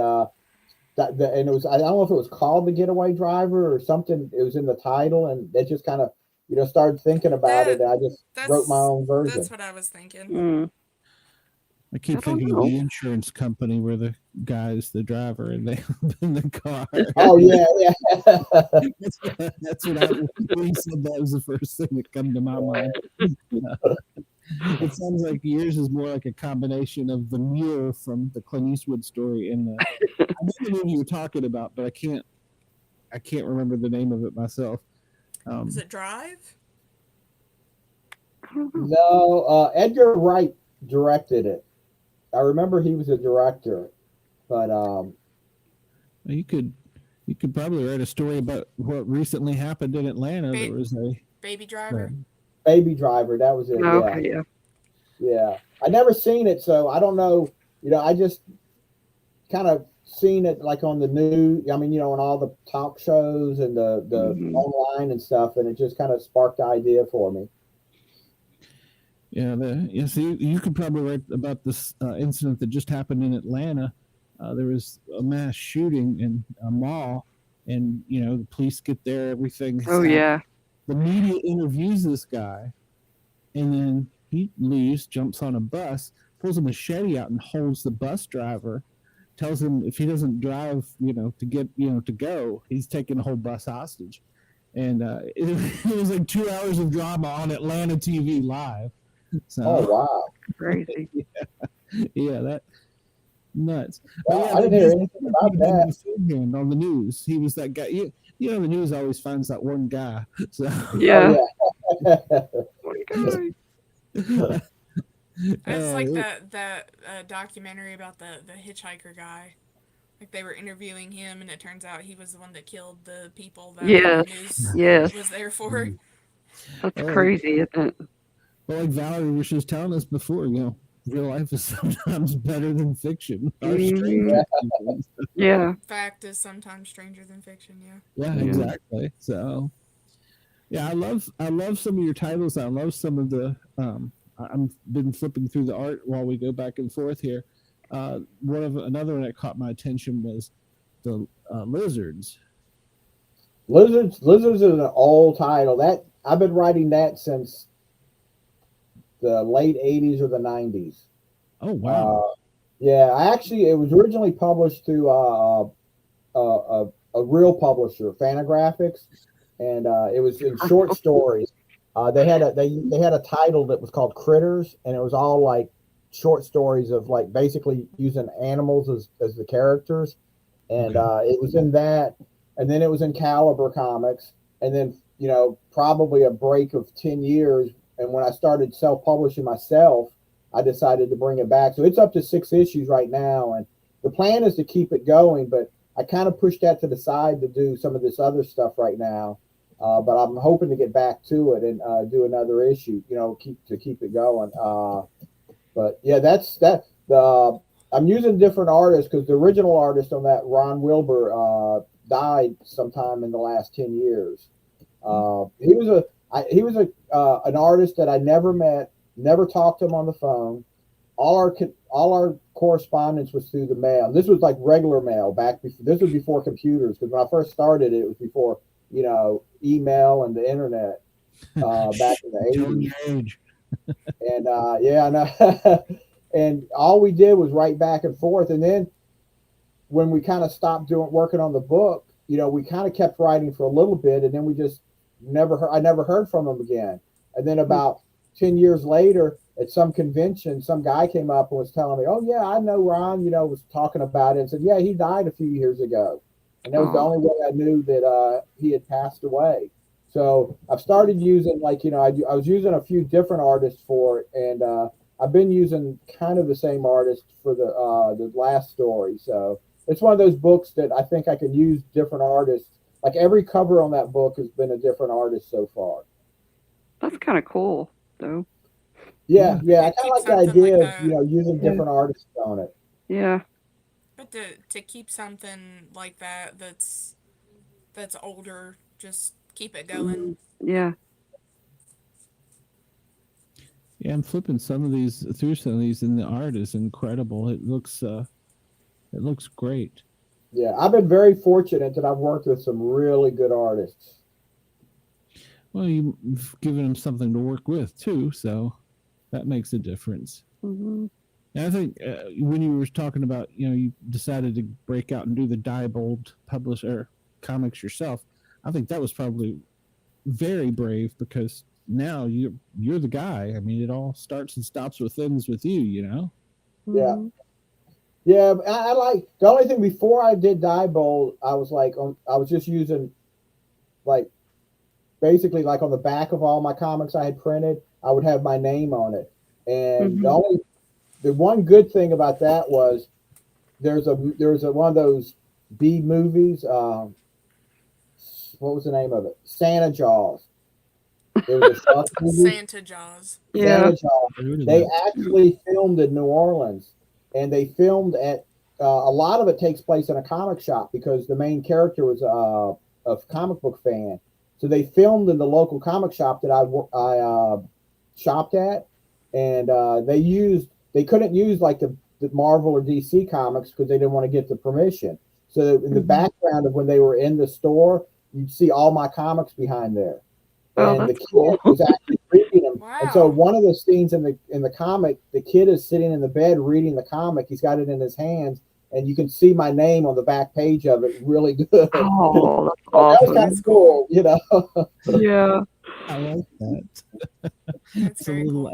it was, I don't know if it was called The Getaway Driver or something. It was in the title, and it just kind of, started thinking about it. And I just wrote my own version. That's what I was thinking. I keep thinking of the insurance company where the guy's the driver and they in the car. Oh yeah. That's what when you said that was the first thing that come to my mind. It sounds like yours is more like a combination of the mule from the Clint Eastwood story and the I know the movie you were talking about, but I can't remember the name of it myself. Was it Drive? No, Edgar Wright directed it. I remember he was a director, but you could probably write a story about what recently happened in Atlanta. There was a Baby Driver. Baby Driver, that was it. Yeah. I never seen it, so I don't know. I just kind of seen it like on the news. I mean, on all the talk shows and the online and stuff, and it just kind of sparked the idea for me. Yeah, so you could probably write about this incident that just happened in Atlanta. There was a mass shooting in a mall, and the police get there, everything. Yeah. The media interviews this guy, and then he leaves, jumps on a bus, pulls a machete out, and holds the bus driver. Tells him if he doesn't drive, to get, to go, he's taking the whole bus hostage. And it was like 2 hours of drama on Atlanta TV live. So, oh wow, crazy! Yeah, that nuts. Well, I didn't hear anything about that on the news. He was that guy. The news always finds that one guy. So yeah. Oh, yeah. One guy. It's like that documentary about the hitchhiker guy. Like they were interviewing him, and it turns out he was the one that killed the people that the news was there for. That's crazy, isn't it? Well, like Valerie was just telling us before, real life is sometimes better than fiction. Yeah. Fact is sometimes stranger than fiction. Yeah, exactly. So, yeah, I love some of your titles. I love some of the. I've been flipping through the art while we go back and forth here. Another one that caught my attention was the lizards. Lizards is an old title. That I've been writing that since the late 80s or the 90s. Oh wow! It was originally published through a real publisher, Fantagraphics, and it was in short stories. They had a title that was called Critters, and it was all like short stories of like basically using animals as the characters, and it was in that, and then it was in Caliber Comics, and then probably a break of 10 years, and when I started self-publishing myself, I decided to bring it back. So it's up to 6 issues right now, and the plan is to keep it going, but I kind of pushed that to the side to do some of this other stuff right now. But I'm hoping to get back to it and do another issue, keep it going. But yeah, that's that. I'm using different artists because the original artist on that, Ron Wilbur, died sometime in the last 10 years. He was an artist that I never met, never talked to him on the phone. All our correspondence was through the mail. This was like regular mail back before. This was before computers, because when I first started, it was before email and the internet. Back in the 80s. And I know. And all we did was write back and forth. And then when we kind of stopped working on the book, we kind of kept writing for a little bit, and then we just I never heard from him again. And then about 10 years later, at some convention, some guy came up and was telling me, "Oh yeah, I know Ron," was talking about it, and said, "Yeah, he died a few years ago." And that was the only way I knew that he had passed away. So I've started using I was using a few different artists for it, and I've been using kind of the same artist for the last story. So it's one of those books that I think I can use different artists. Like every cover on that book has been a different artist so far. That's kind of cool, though. Yeah. I kind of like the idea of using different artists on it. Yeah. But to keep something like that's older, just keep it going. Yeah. Yeah, I'm flipping some of these, and the art is incredible. It looks great. Yeah, I've been very fortunate that I've worked with some really good artists. Well, you've given them something to work with too, so that makes a difference. Mm-hmm. And I think when you were talking about, you decided to break out and do the Diebold publisher comics yourself, I think that was probably very brave, because now you're the guy. I mean, it all starts and stops with things with you, Mm-hmm. Yeah. I like the only thing before I did Diebold, I was just using basically on the back of all my comics I had printed, I would have my name on it. And the one good thing about that was there's one of those B movies. What was the name of it? Santa Jaws. It was a shark movie. Santa Jaws. Yeah. Santa Jaws. They actually filmed in New Orleans, and they filmed at a lot of it takes place in a comic shop, because the main character was a comic book fan. So they filmed in the local comic shop that I shopped at, and they couldn't use the Marvel or DC comics because they didn't want to get the permission. So in the background of when they were in the store, you'd see all my comics behind there. And the kid was actually reading them. Wow. And so one of the scenes in the comic, the kid is sitting in the bed reading the comic. He's got it in his hands, and you can see my name on the back page of it really good. Oh, that's awesome. That was kind of cool, Yeah. I like that. That's It's a very little,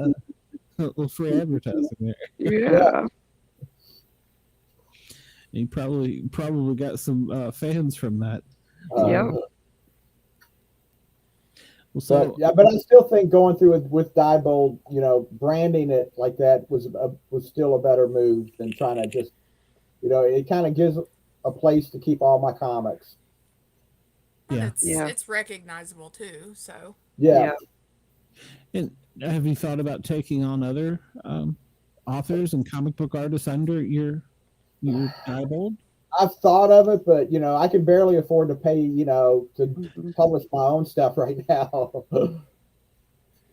cool. little free advertising there. Yeah. You probably got some fans from that. Yeah. Well, so but, yeah, but I still think going through it with Diebold, branding it like that was still a better move than trying to just, it kind of gives a place to keep all my comics. And it's recognizable too. So yeah. And have you thought about taking on other authors and comic book artists under your Diebold? I've thought of it, but I can barely afford to pay, to publish my own stuff right now.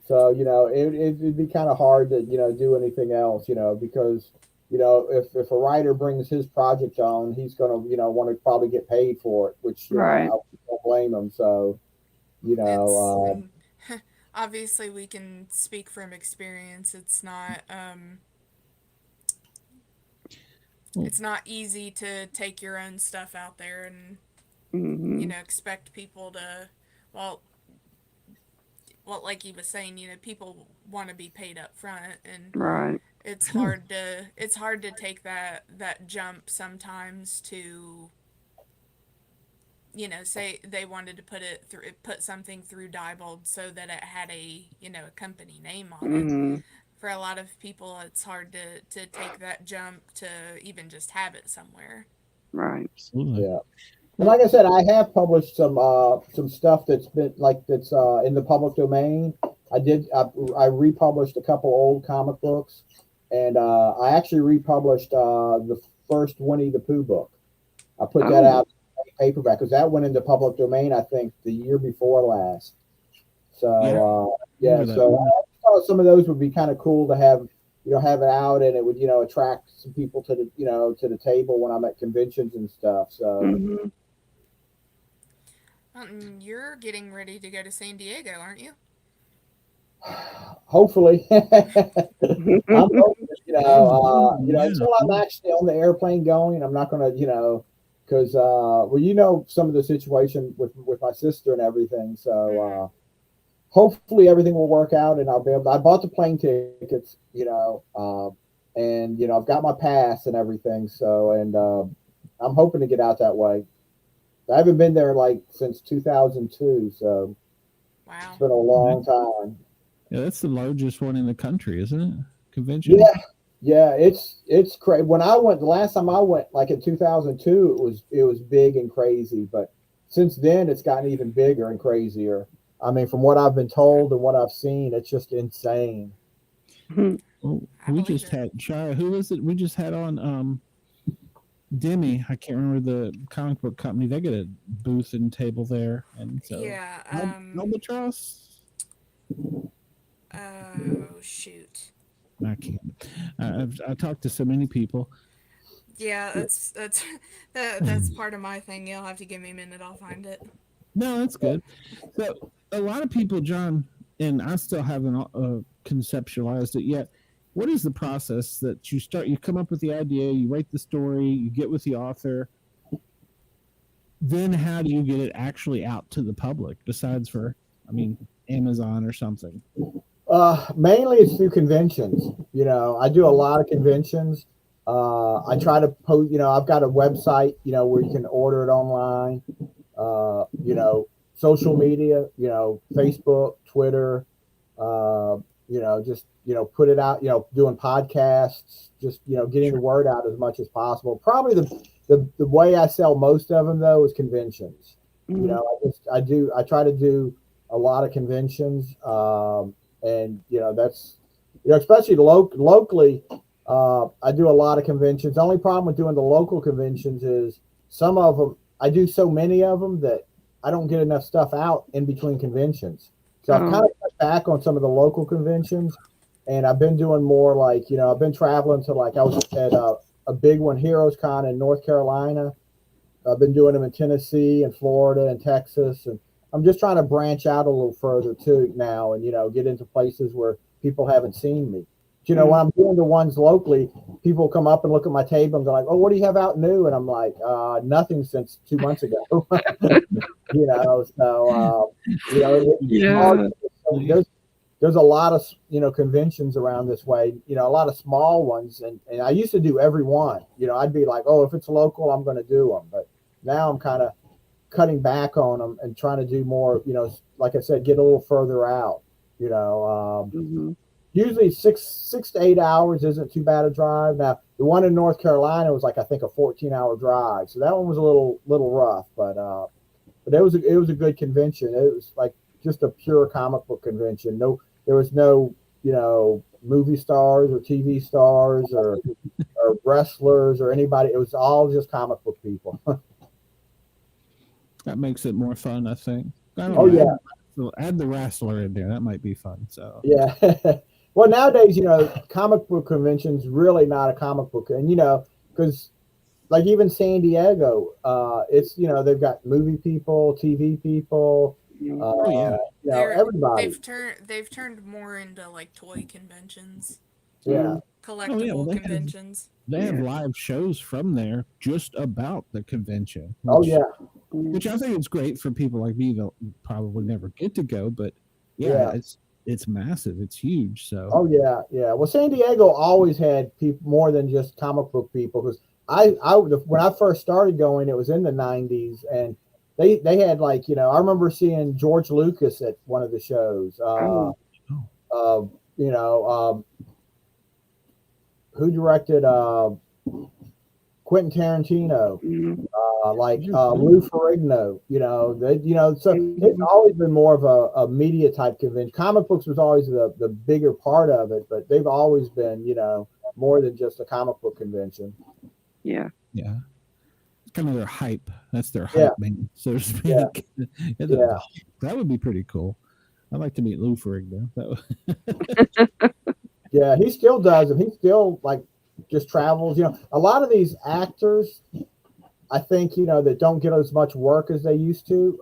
So it'd be kind of hard to do anything else, because if a writer brings his project on, he's gonna want to probably get paid for it, which I don't blame him. So obviously we can speak from experience. It's not it's not easy to take your own stuff out there and expect people to like you was saying, people want to be paid up front, and it's hard to take that jump sometimes to say they wanted to put something through Diebold so that it had a company name on it. For a lot of people, it's hard to take that jump to even just have it somewhere. Right. Yeah. And like I said, I have published some stuff that's been that's in the public domain. I republished a couple old comic books, and I actually republished the first Winnie the Pooh book. I put that out in paperback because that went into public domain, I think, the year before last. So so I thought some of those would be kind of cool to have have it out, and it would attract some people to the to the table when I'm at conventions and stuff. So. You're getting ready to go to San Diego, aren't you? Hopefully. I'm hoping, until I'm actually on the airplane going, I'm not going to, because, some of the situation with my sister and everything. So, hopefully everything will work out and I'll be able I bought the plane tickets, and, I've got my pass and everything. So, and, I'm hoping to get out that way. I haven't been there since 2002, so it's been a long time. Yeah, that's the largest one in the country, isn't it? Convention. Yeah, it's crazy. When I went, the last time I went, in 2002, it was big and crazy. But since then, it's gotten even bigger and crazier. I mean, from what I've been told and what I've seen, it's just insane. Well, we just had Shia. Who was it? We just had on Demi, I can't remember the comic book company. They get a booth and table there, and so Albatross. Oh shoot! I can't. I talked to so many people. Yeah, that's part of my thing. You'll have to give me a minute. I'll find it. No, that's good. So a lot of people, John, and I still haven't conceptualized it yet. What is the process that you start? You come up with the idea, you write the story, you get with the author. Then how do you get it actually out to the public besides for, Amazon or something? Mainly it's through conventions. I do a lot of conventions. I try to post, I've got a website, where you can order it online. Social media, Facebook, Twitter, just put it out, doing podcasts, just, getting the word out as much as possible. Probably the way I sell most of them though is conventions. I try to do a lot of conventions. And that's, especially locally, I do a lot of conventions. The only problem with doing the local conventions is some of them, I do so many of them that I don't get enough stuff out in between conventions. So I've kind of cut back on some of the local conventions, and I've been doing more I've been traveling to I was at a big one, Heroes Con in North Carolina. I've been doing them in Tennessee and Florida and Texas, and I'm just trying to branch out a little further too now, and get into places where people haven't seen me. When I'm doing the ones locally, people come up and look at my table and they're like, "Oh, what do you have out new?" And I'm like, "Nothing since 2 months ago." There's a lot of conventions around this way. A lot of small ones, and I used to do every one. I'd be like, "Oh, if it's local, I'm going to do them." But now I'm kind of cutting back on them and trying to do more, like I said, get a little further out, Usually 6 to 8 hours isn't too bad a drive. Now, the one in North Carolina was like, I think, a 14-hour drive. So that one was a little it was a good convention. It was like just a pure comic book convention. There was no, movie stars or TV stars or wrestlers or anybody. It was all just comic book people. That makes it more fun, I think. Add the wrestler in there. That might be fun. So yeah. Well, nowadays, comic book convention's really not a comic book, and because like even San Diego, it's they've got movie people, TV people. Everybody. They've turned more into like toy conventions. Yeah. Collectible conventions. They have live shows from there just about the convention. Which I think is great for people like me that probably never get to go, but it's massive. It's huge. So Well, San Diego always had people more than just comic book people, because when I first started going, it was in the 90s, and they had like, I remember seeing George Lucas at one of the shows. Who directed Quentin Tarantino, Lou Ferrigno, so it's always been more of a media type convention. Comic books was always the bigger part of it, but they've always been, more than just a comic book convention. Yeah. Yeah. It's kind of their hype. That's their hype, man, so to speak. That would be pretty cool. I'd like to meet Lou Ferrigno. Yeah, he still does, and he still like just travels. A lot of these actors, I think, that don't get as much work as they used to,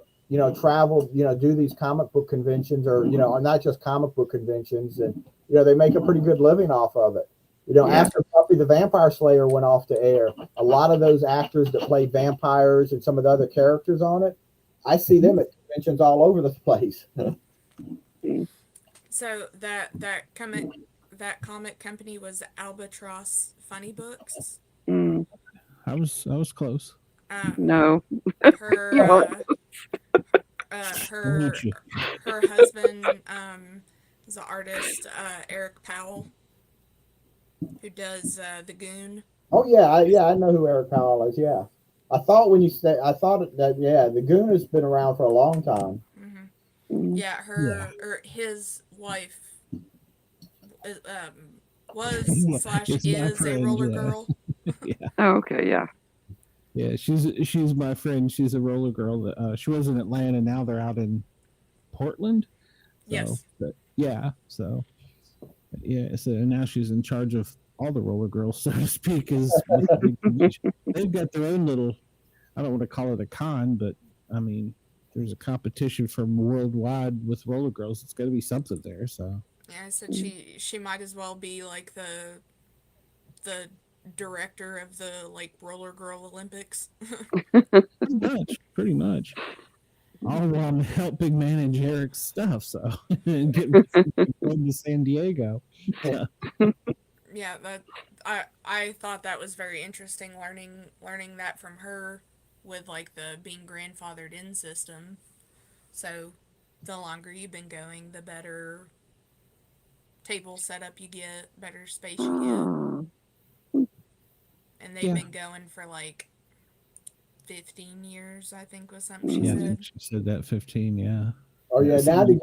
travel, do these comic book conventions, or not just comic book conventions, and they make a pretty good living off of it. After Buffy the Vampire Slayer went off the air, a lot of those actors that played vampires and some of the other characters on it, I see them at conventions all over the place. So that comic company was Albatross Funny Books. I was close. No. Her husband is an artist, Eric Powell, who does The Goon. Oh yeah, I know who Eric Powell is. Yeah, I thought The Goon has been around for a long time. Yeah, his wife is a roller girl. Oh, okay, yeah. Yeah, she's my friend. She's a roller girl. She was in Atlanta. Now they're out in Portland. Yes. So now she's in charge of all the roller girls, so to speak. They've got their own little, I don't want to call it a con, but I mean, there's a competition from worldwide with roller girls. It's got to be something there. So yeah, I said she might as well be like the director of the like roller girl Olympics. pretty much. All while I'm helping manage Eric's stuff, so and get to San Diego. Yeah, that I thought that was very interesting learning that from her, with like the being grandfathered in system. So the longer you've been going, the better table setup you get, better space you get. And they've been going for like 15 years, I think was something she said. She said that 15, yeah. Oh yeah, now to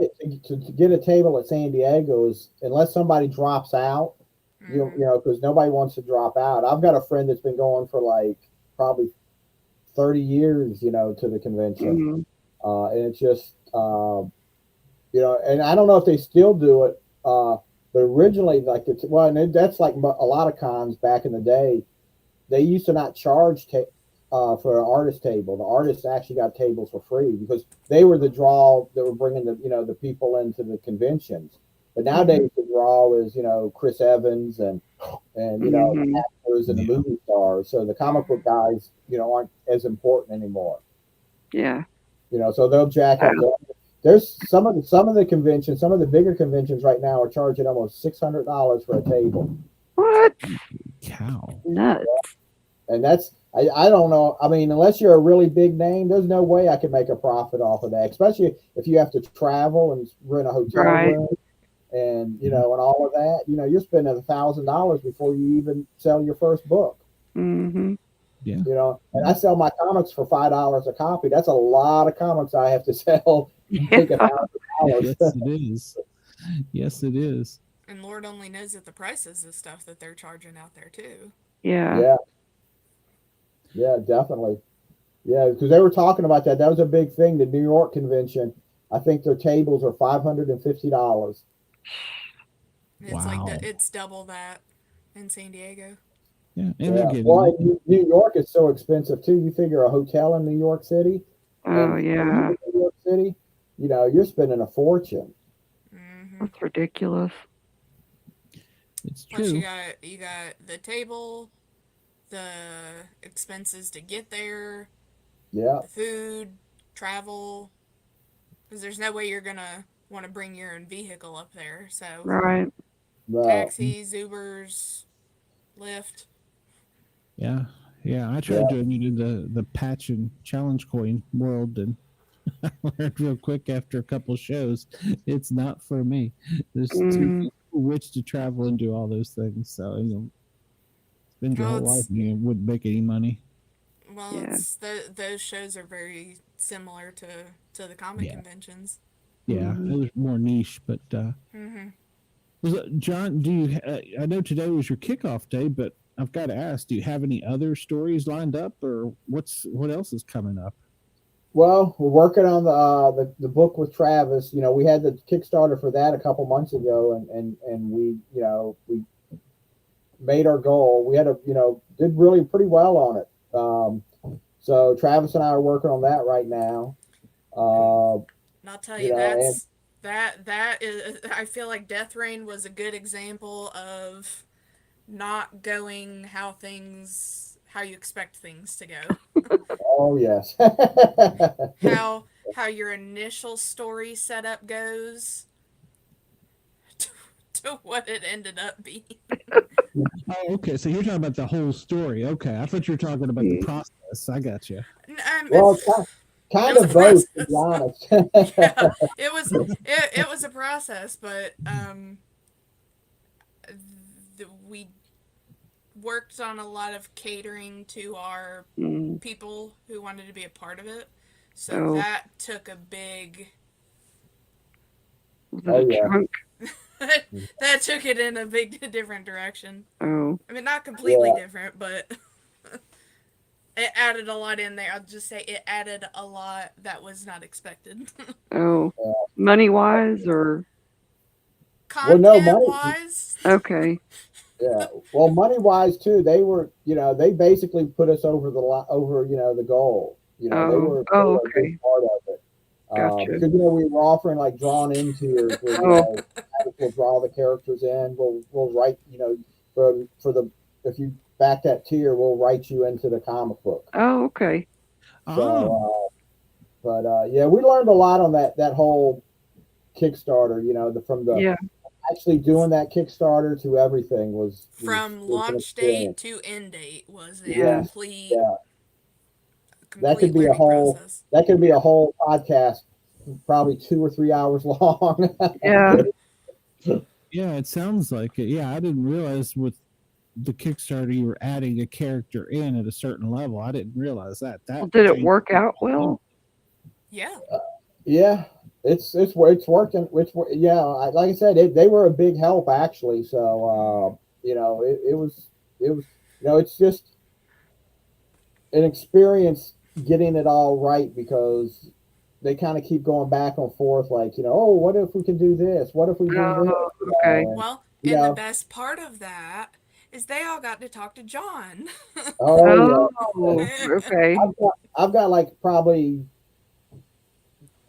get a table at San Diego is, unless somebody drops out, because nobody wants to drop out. I've got a friend that's been going for like probably 30 years, to the convention. And it's just, and I don't know if they still do it, but originally, like, that's like a lot of cons back in the day. They used to not charge for an artist table. The artists actually got tables for free because they were the draw that were bringing the people into the conventions. But nowadays the draw is Chris Evans and the actors and the movie stars. So the comic book guys aren't as important anymore. Yeah. So they'll jack up. There's some of the conventions, some of the bigger conventions right now are charging almost $600 for a table. What? Cow. Nuts. And that's I don't know. I mean, unless you're a really big name, there's no way I could make a profit off of that, especially if you have to travel and rent a hotel room and, and all of that. You're spending $1,000 before you even sell your first book. Mm-hmm. Yeah. And I sell my comics for $5 a copy. That's a lot of comics I have to sell. Take $1,000. Yes, it is. Yes, it is. And Lord only knows that the prices of stuff that they're charging out there too. Yeah. Yeah, definitely. Yeah, because they were talking about that. That was a big thing. The New York convention. I think their tables are $550. It's like it's double that in San Diego. Yeah, and well, New York is so expensive too. You figure a hotel in New York City. Oh yeah. New York City, you're spending a fortune. Mm-hmm. That's ridiculous. It's true. Plus you got the table, the expenses to get there. Yeah. The food, travel. Because there's no way you're gonna want to bring your own vehicle up there. So Right. Taxis, Ubers, Lyft. Yeah. I tried doing the patch and challenge coin world, and I learned real quick after a couple shows, it's not for me. There's too rich to travel and do all those things. So spend your whole life and you wouldn't make any money. Well, those shows are very similar to the comic conventions. Yeah, it was more niche, but John, do you? I know today was your kickoff day, but I've got to ask: do you have any other stories lined up, or what else is coming up? Well, we're working on the book with Travis. We had the Kickstarter for that a couple months ago, and we we made our goal. We had did really pretty well on it. So Travis and I are working on that right now. And I'll tell you, that is. I feel like Death Rain was a good example of not going how you expect things to go. Oh yes. how your initial story setup goes to what it ended up being. Oh, okay. So you're talking about the whole story. Okay, I thought you were talking about the process. I got you. Well, kind of both, to be honest. Yeah, it was a process, but we worked on a lot of catering to our people who wanted to be a part of it. So that took a big chunk. that took it in a big different direction. Oh. I mean, not completely different, but it added a lot in there. I'll just say it added a lot that was not expected. Money wise or content wise? Okay. Yeah. Well, money wise too, they were, they basically put us over the goal. They were a big part of it. Gotcha. Because we were offering like drawn in tiers where we'll draw the characters in. We'll write, for the if you back that tier, we'll write you into the comic book. Oh, okay. So, we learned a lot on that whole Kickstarter. From the actually doing that Kickstarter to everything was from launch date to end date was a complete. Yeah. That could be a whole process. That could be a whole podcast, probably 2 or 3 hours long. Yeah, it sounds like it. Yeah, I didn't realize with the Kickstarter you were adding a character in at a certain level. I didn't realize that. Did it work out well? Yeah. It's working. Like I said, they were a big help actually. So it was it's just an experience getting it all right, because they kind of keep going back and forth, like, what if we could do this? What if we do this? Okay. Well, and the best part of that is they all got to talk to John. Okay. I've got like probably,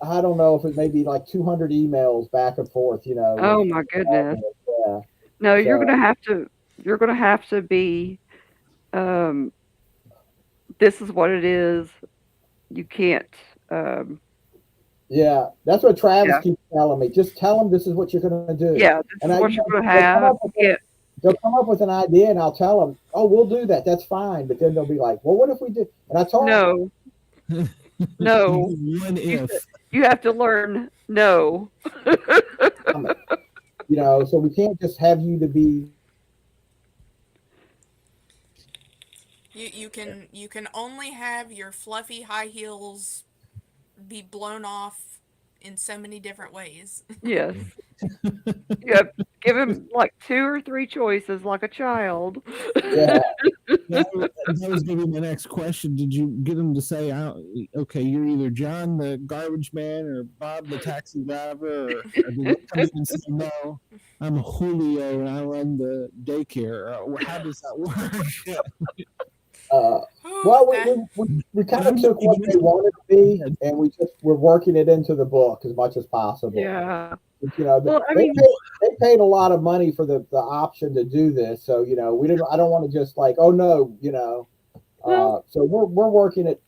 I don't know if it may be like 200 emails back and forth, Oh my goodness. No, you're gonna have to be this is what it is. You can't that's what Travis keeps telling me. Just tell them this is what you're going to do. Yeah, this is what you're going to have. they'll come up with an idea, and I'll tell them, "Oh, we'll do that. That's fine." But then they'll be like, "Well, what if we did?" And I told them, No. One if. You have to learn no. You know, so we can't just have you to be. You can only have your fluffy high heels be blown off in so many different ways. Yes. You have to give him like 2 or 3 choices like a child. Yeah. That was going to be my next question. Did you get him to say, okay, you're either John the garbage man or Bob the taxi driver, or did you come in and say, no, I'm Julio and I run the daycare? How does that work? Well, we kind of took what they wanted to be, and we're working it into the book as much as possible. Yeah. You know, Well, they paid a lot of money for the option to do this, so you know, I don't want to just like, oh no, you know. So we're working it.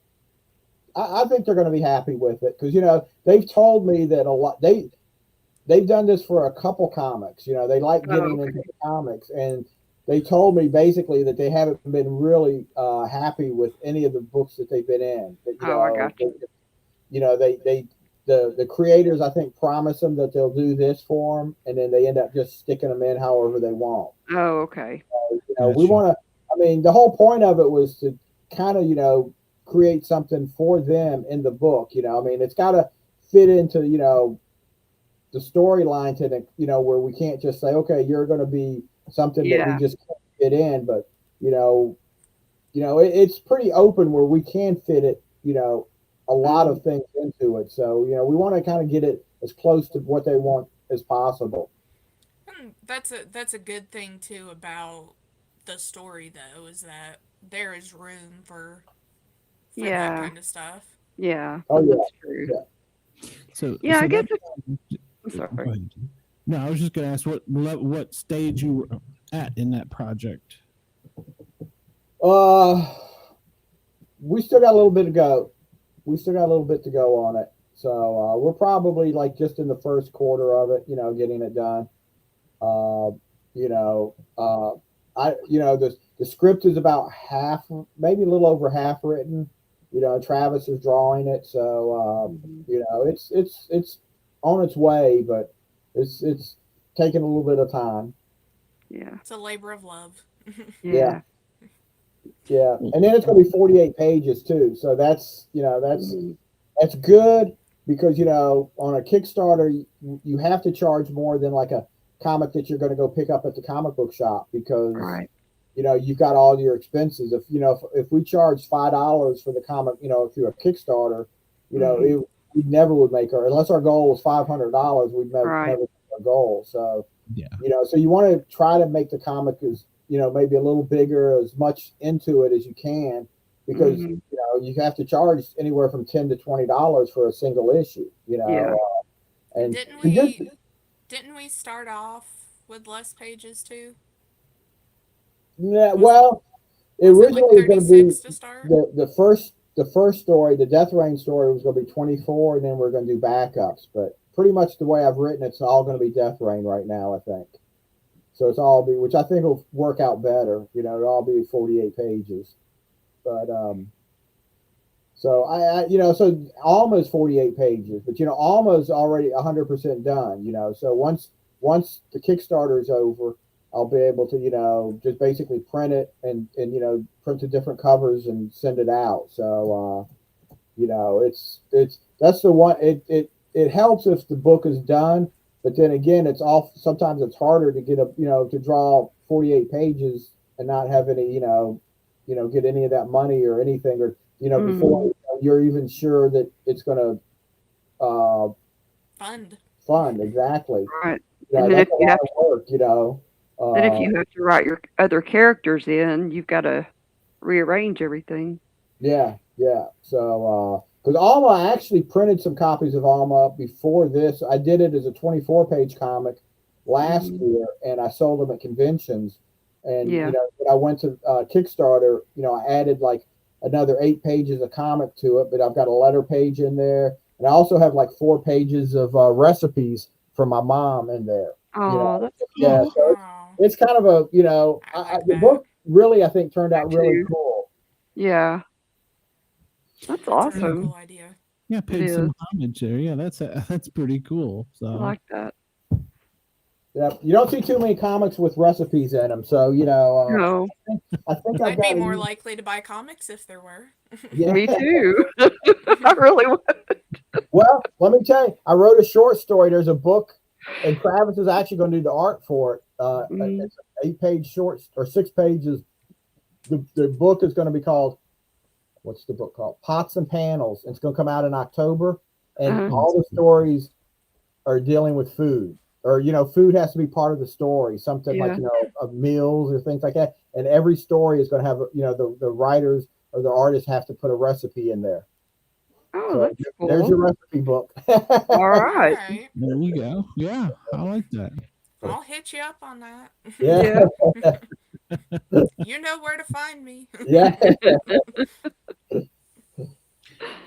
I think they're going to be happy with it because you know they've told me that a lot they've done this for a couple comics. You know, they like getting into the comics, and they told me basically that they haven't been really happy with any of the books that they've been in. That, I got you. You know, the creators, I think, promise them that they'll do this for them, and then they end up just sticking them in however they want. Oh, okay. You know, we want to. I mean, the whole point of it was to kind of, you know, create something for them in the book. You know, I mean, it's got to fit into, you know, the storyline to the, you know, where we can't just say, okay, you're going to be something that we just can't fit in, but you know, it's pretty open where we can fit it, you know, a lot of things into it. So, you know, we want to kind of get it as close to what they want as possible. That's a good thing too about the story though, is that there is room for that kind of stuff. Yeah. Oh yeah. That's true. Yeah. So I guess I'm sorry. No, I was just going to ask what stage you were at in that project. We still got a little bit to go. On it. So we're probably like just in the first quarter of it, you know, getting it done. The script is about half, maybe a little over half written. You know, Travis is drawing it, so you know, it's on its way, but it's taking a little bit of time. Yeah. It's a labor of love. Yeah. And then it's going to be 48 pages too. So that's good because, you know, on a Kickstarter, you have to charge more than like a comic that you're going to go pick up at the comic book shop because, you know, you've got all your expenses. If we charge $5 for the comic, you know, through a Kickstarter, you know, we never would make unless our goal was $500, we'd never make our goal. So, you know, so you want to try to make the comic as, you know, maybe a little bigger, as much into it as you can, because, you know, you have to charge anywhere from $10 to $20 for a single issue, you know. And didn't we start off with less pages too? Yeah, well, originally it was going to be to start? the first story, the Death Rain story, was going to be 24, and then we're going to do backups. But pretty much the way I've written it's all going to be Death Rain right now, I think. So it's all which I think will work out better. You know, it'll all be 48 pages. But so I you know, so almost 48 pages, but you know, almost already 100% done. You know, so once the Kickstarter is over, I'll be able to, you know, just basically print it and you know, print the different covers and send it out. So you know, that's the one. It helps if the book is done, but then again, sometimes it's harder to get to draw 48 pages and not have any, you know, get any of that money or anything, or you know, before you're even sure that it's going to fund exactly. Right. You know, and then that's a lot of work, you know. And if you have to write your other characters in, you've got to rearrange everything. Yeah. So, because Alma, I actually printed some copies of Alma before this. I did it as a 24-page comic last year, and I sold them at conventions. And you know, when I went to Kickstarter, you know, I added like another 8 pages of comic to it, but I've got a letter page in there, and I also have like 4 pages of recipes from my mom in there. Oh, you know? that's yeah. cool. it's kind of a, the book really, I think, turned out really cool. Yeah. That's awesome. A really cool idea. Yeah, paid some homage there. Yeah, that's pretty cool. So I like that. Yeah, you don't see too many comics with recipes in them, so No. I think I'd be more likely to buy comics if there were. Yeah. Me too. I really would. Well, let me tell you, I wrote a short story. There's a book, and Travis is actually going to do the art for it. It's an 8-page short, or 6 pages. The book is going to be called, what's the book called? Pots and Panels. It's going to come out in October, and all the stories are dealing with food. Or, food has to be part of the story, something like, of meals or things like that. And every story is going to have, the writers or the artists have to put a recipe in there. Oh, So that's cool. there's your recipe book. All right. There you go. Yeah, I like that. I'll hit you up on that. Yeah. You know where to find me. Yeah.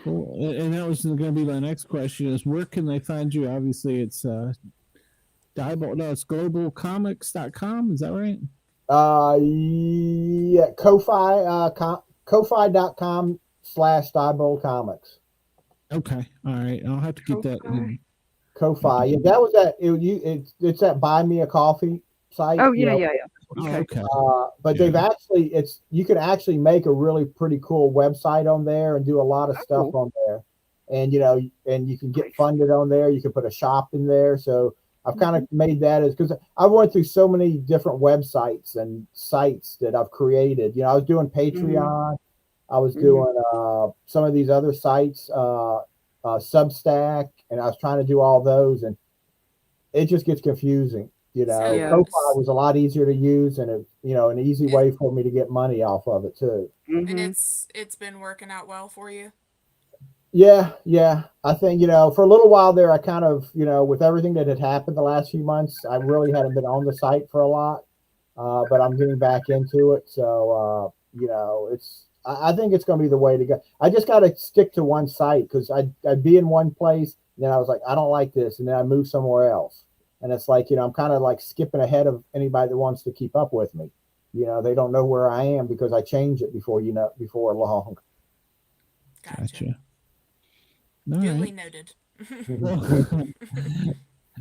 Cool. And that was going to be my next question is where can they find you? Obviously, it's it's globalcomics.com. Is that right? Yeah, Ko-fi.com/DieboldComics. Okay. All right. I'll have to get that in. Ko-fi. Yeah, that was it's that Buy Me a Coffee site. Oh, yeah. Okay. But they've actually, you can actually make a really pretty cool website on there and do a lot of stuff on there. And, and you can get funded on there. You can put a shop in there. So I've kind of made that because I went through so many different websites and sites that I've created. I was doing Patreon. I was doing some of these other sites, Substack, and I was trying to do all those, and it just gets confusing. Ko-fi was a lot easier to use, and an easy way for me to get money off of it too. And it's been working out well for you. Yeah. I think, for a little while there, I kind of, with everything that had happened the last few months, I really hadn't been on the site for a lot, but I'm getting back into it. So, I think it's going to be the way to go. I just got to stick to one site because I'd be in one place, and then I was like, I don't like this. And then I move somewhere else. And it's like, I'm kind of like skipping ahead of anybody that wants to keep up with me. They don't know where I am because I change it before long. Gotcha. Duly noted. Well,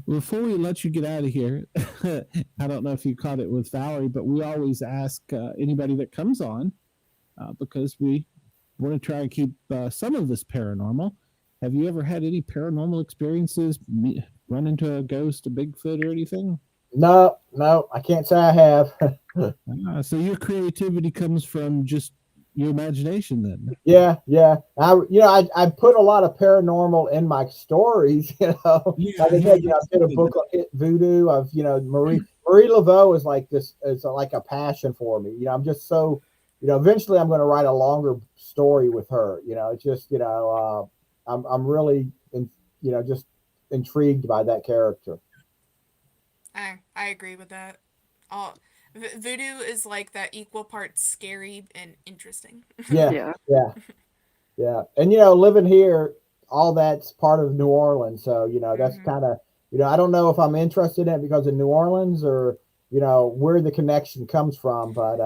before we let you get out of here, I don't know if you caught it with Valerie, but we always ask anybody that comes on, because we want to try and keep some of this paranormal. Have you ever had any paranormal experiences, run into a ghost, a Bigfoot, or anything? No, I can't say I have. So your creativity comes from just your imagination then. Yeah. I put a lot of paranormal in my stories, like I said, I did a book on voodoo. I've, Marie Laveau is like this, it's like a passion for me. I'm just so, eventually I'm going to write a longer story with her. It's just, I'm really, just intrigued by that character. I agree with that. Voodoo is like that equal parts scary and interesting. Yeah. And living here, all that's part of New Orleans, so that's kind of I don't know if I'm interested in it because of New Orleans or where the connection comes from, but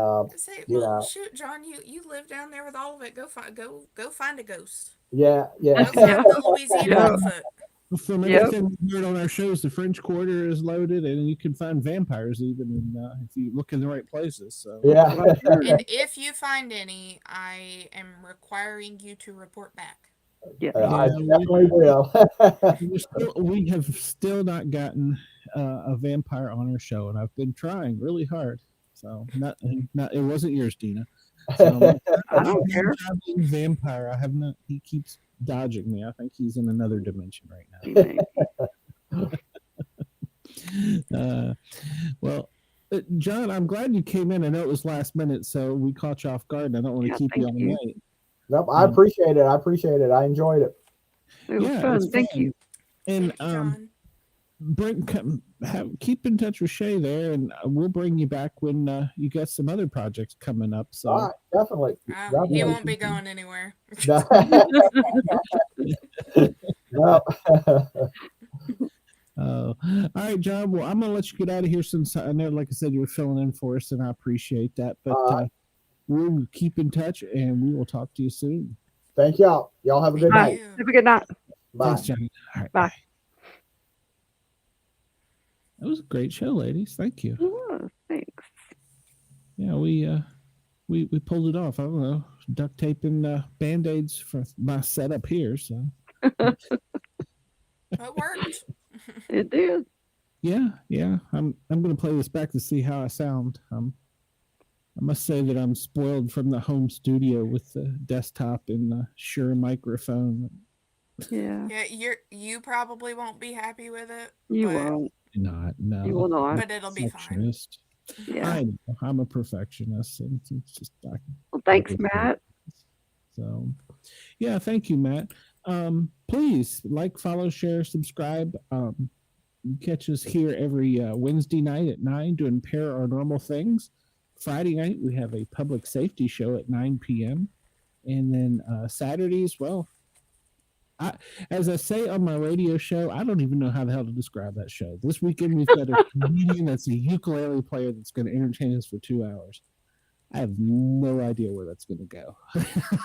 shoot, John, you live down there with all of it. Go find a ghost. Yeah. Go find the Louisiana Bigfoot. From everything we heard on our shows, the French Quarter is loaded, and you can find vampires even if you look in the right places. So and if you find any, I am requiring you to report back. I definitely will. We have still not gotten a vampire on our show, and I've been trying really hard. So not it wasn't yours, Dina. So, I don't care. Vampire. I have not. He keeps dodging me. I think he's in another dimension right now. Well, John, I'm glad you came in. I know it was last minute, so we caught you off guard. And I don't want to keep you on late. Nope, I appreciate it. I enjoyed it. It was fun. Thank you. And keep in touch with Shay there, and we'll bring you back when you got some other projects coming up. So all right, definitely. He won't be going anywhere. No. All right, John. Well, I'm gonna let you get out of here since I know, like I said, you're filling in for us, and I appreciate that. But we'll keep in touch, and we will talk to you soon. Thank y'all. Y'all have a good night. Have a good night. Bye. Thanks, John. All right, Bye. That was a great show, ladies. Thank you. Oh, thanks. Yeah, we pulled it off. I don't know, duct taping band-aids for my setup here. So It worked. It did. yeah. I'm gonna play this back to see how I sound. I must say that I'm spoiled from the home studio with the desktop and the Shure microphone. Yeah. Yeah, you probably won't be happy with it. You won't. No. You will not. But it'll be fine. Yeah. I know. I'm a perfectionist, and it's just Well, thanks, Matt. So, yeah, thank you, Matt. Please like, follow, share, subscribe. Catch us here every Wednesday night at 9 doing paranormal things. Friday night we have a public safety show at 9 p.m. And then Saturdays, well, as I say on my radio show, I don't even know how the hell to describe that show. This weekend we've got a comedian that's a ukulele player that's going to entertain us for 2 hours. I have no idea where that's going to go.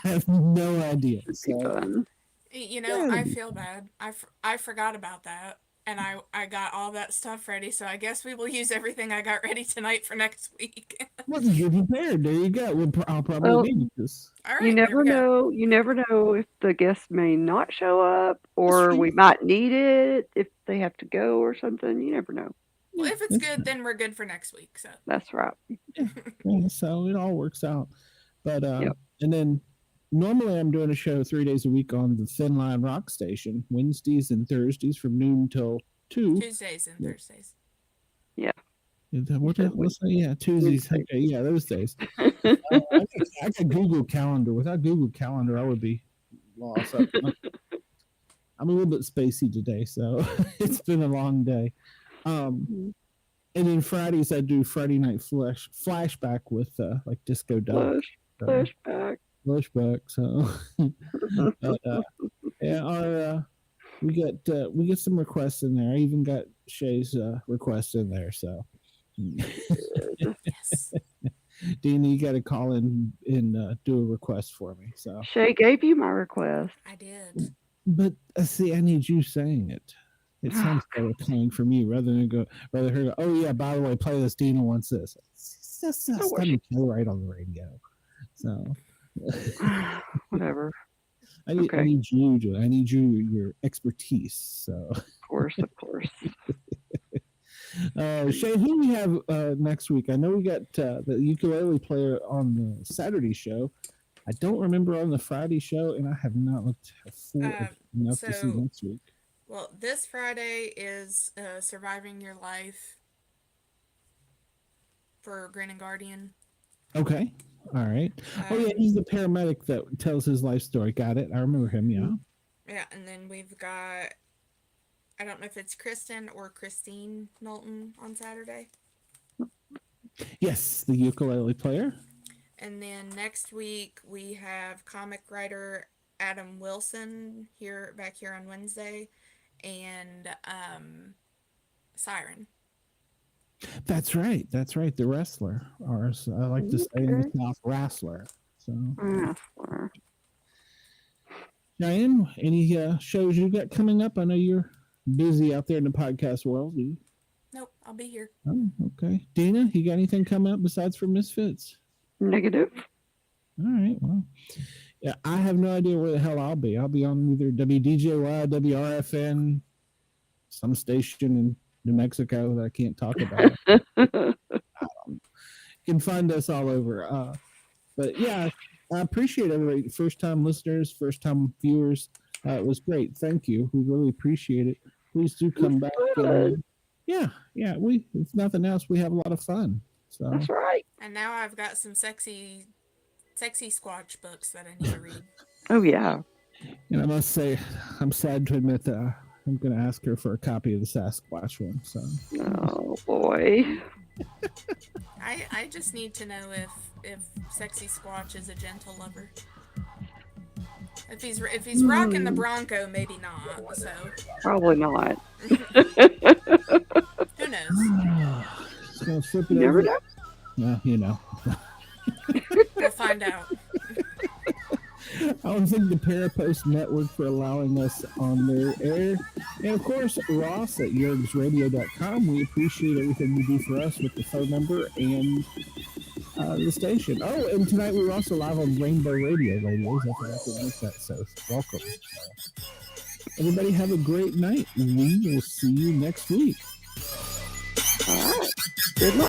I have no idea. So, you know, I feel bad. I forgot about that. And I got all that stuff ready, so I guess we will use everything I got ready tonight for next week. Well, you're prepared. There you go. I'll probably need this. All right, you never know. You never know if the guests may not show up, or we might need it if they have to go or something. You never know. Well, if it's good, then we're good for next week. So that's right. Yeah, so it all works out. But and then normally I'm doing a show 3 days a week on the Thin Line Rock Station, Wednesdays and Thursdays from noon till 2. Tuesdays and Thursdays. Yeah. What's that? Yeah, Tuesdays. Okay, yeah, those days. I got Google Calendar. Without Google Calendar, I would be lost. I'm a little bit spacey today, so it's been a long day. And then Fridays I do Friday night flashback with like Disco Dog. Flashback. So yeah, we get some requests in there. I even got Shay's request in there. So yes. Dina, you got to call in and do a request for me. So Shay gave you my request. I did. But see, I need you saying it. It sounds better coming from you rather her go, oh yeah, by the way, play this. Dina wants this. It's just right on the radio. So whatever. I need your expertise. So of course. Shay, who we have next week? I know we got the ukulele player on the Saturday show. I don't remember on the Friday show, and I have not looked enough to see next week. Well, this Friday is Surviving Your Life for Grin and Guardian. Okay. All right. Oh, yeah, he's the paramedic that tells his life story. Got it. I remember him, yeah. Yeah, and then we've got, I don't know if it's Kristen or Christine Knowlton on Saturday. Yes, the ukulele player. And then next week we have comic writer Adam Wilson back here on Wednesday, and Siren. That's right. The wrestler, or I like to say in the South, wrestler. So, Diane, any shows you got coming up? I know you're busy out there in the podcast world. Nope, I'll be here. Oh, okay. Dina, you got anything coming up besides for Misfits? Negative. All right. Well, yeah, I have no idea where the hell I'll be. I'll be on either WDJY, WRFN, some station in New Mexico that I can't talk about. You can find us all over. But yeah, I appreciate everybody. First time listeners, first time viewers. It was great. Thank you. We really appreciate it. Please do come back. Yeah. If nothing else, we have a lot of fun. So that's right. And now I've got some sexy Squatch books that I need to read. Oh yeah. And I must say, I'm sad to admit that I'm going to ask her for a copy of the Sasquatch one. So. Oh boy. I just need to know if Sexy Squatch is a gentle lover. If he's rocking the Bronco, maybe not. So Probably not. Who knows? Just gonna flip it You never over. know. Well, you know. We'll find out. I want to thank the Parapost Network for allowing us on their air. And of course, Ross at yergsradio.com. We appreciate everything you do for us with the phone number and the station. Oh, and tonight we're also live on Rainbow Radio, ladies. I forgot to make that, so welcome. Everybody have a great night. We will see you next week. All right. Good luck.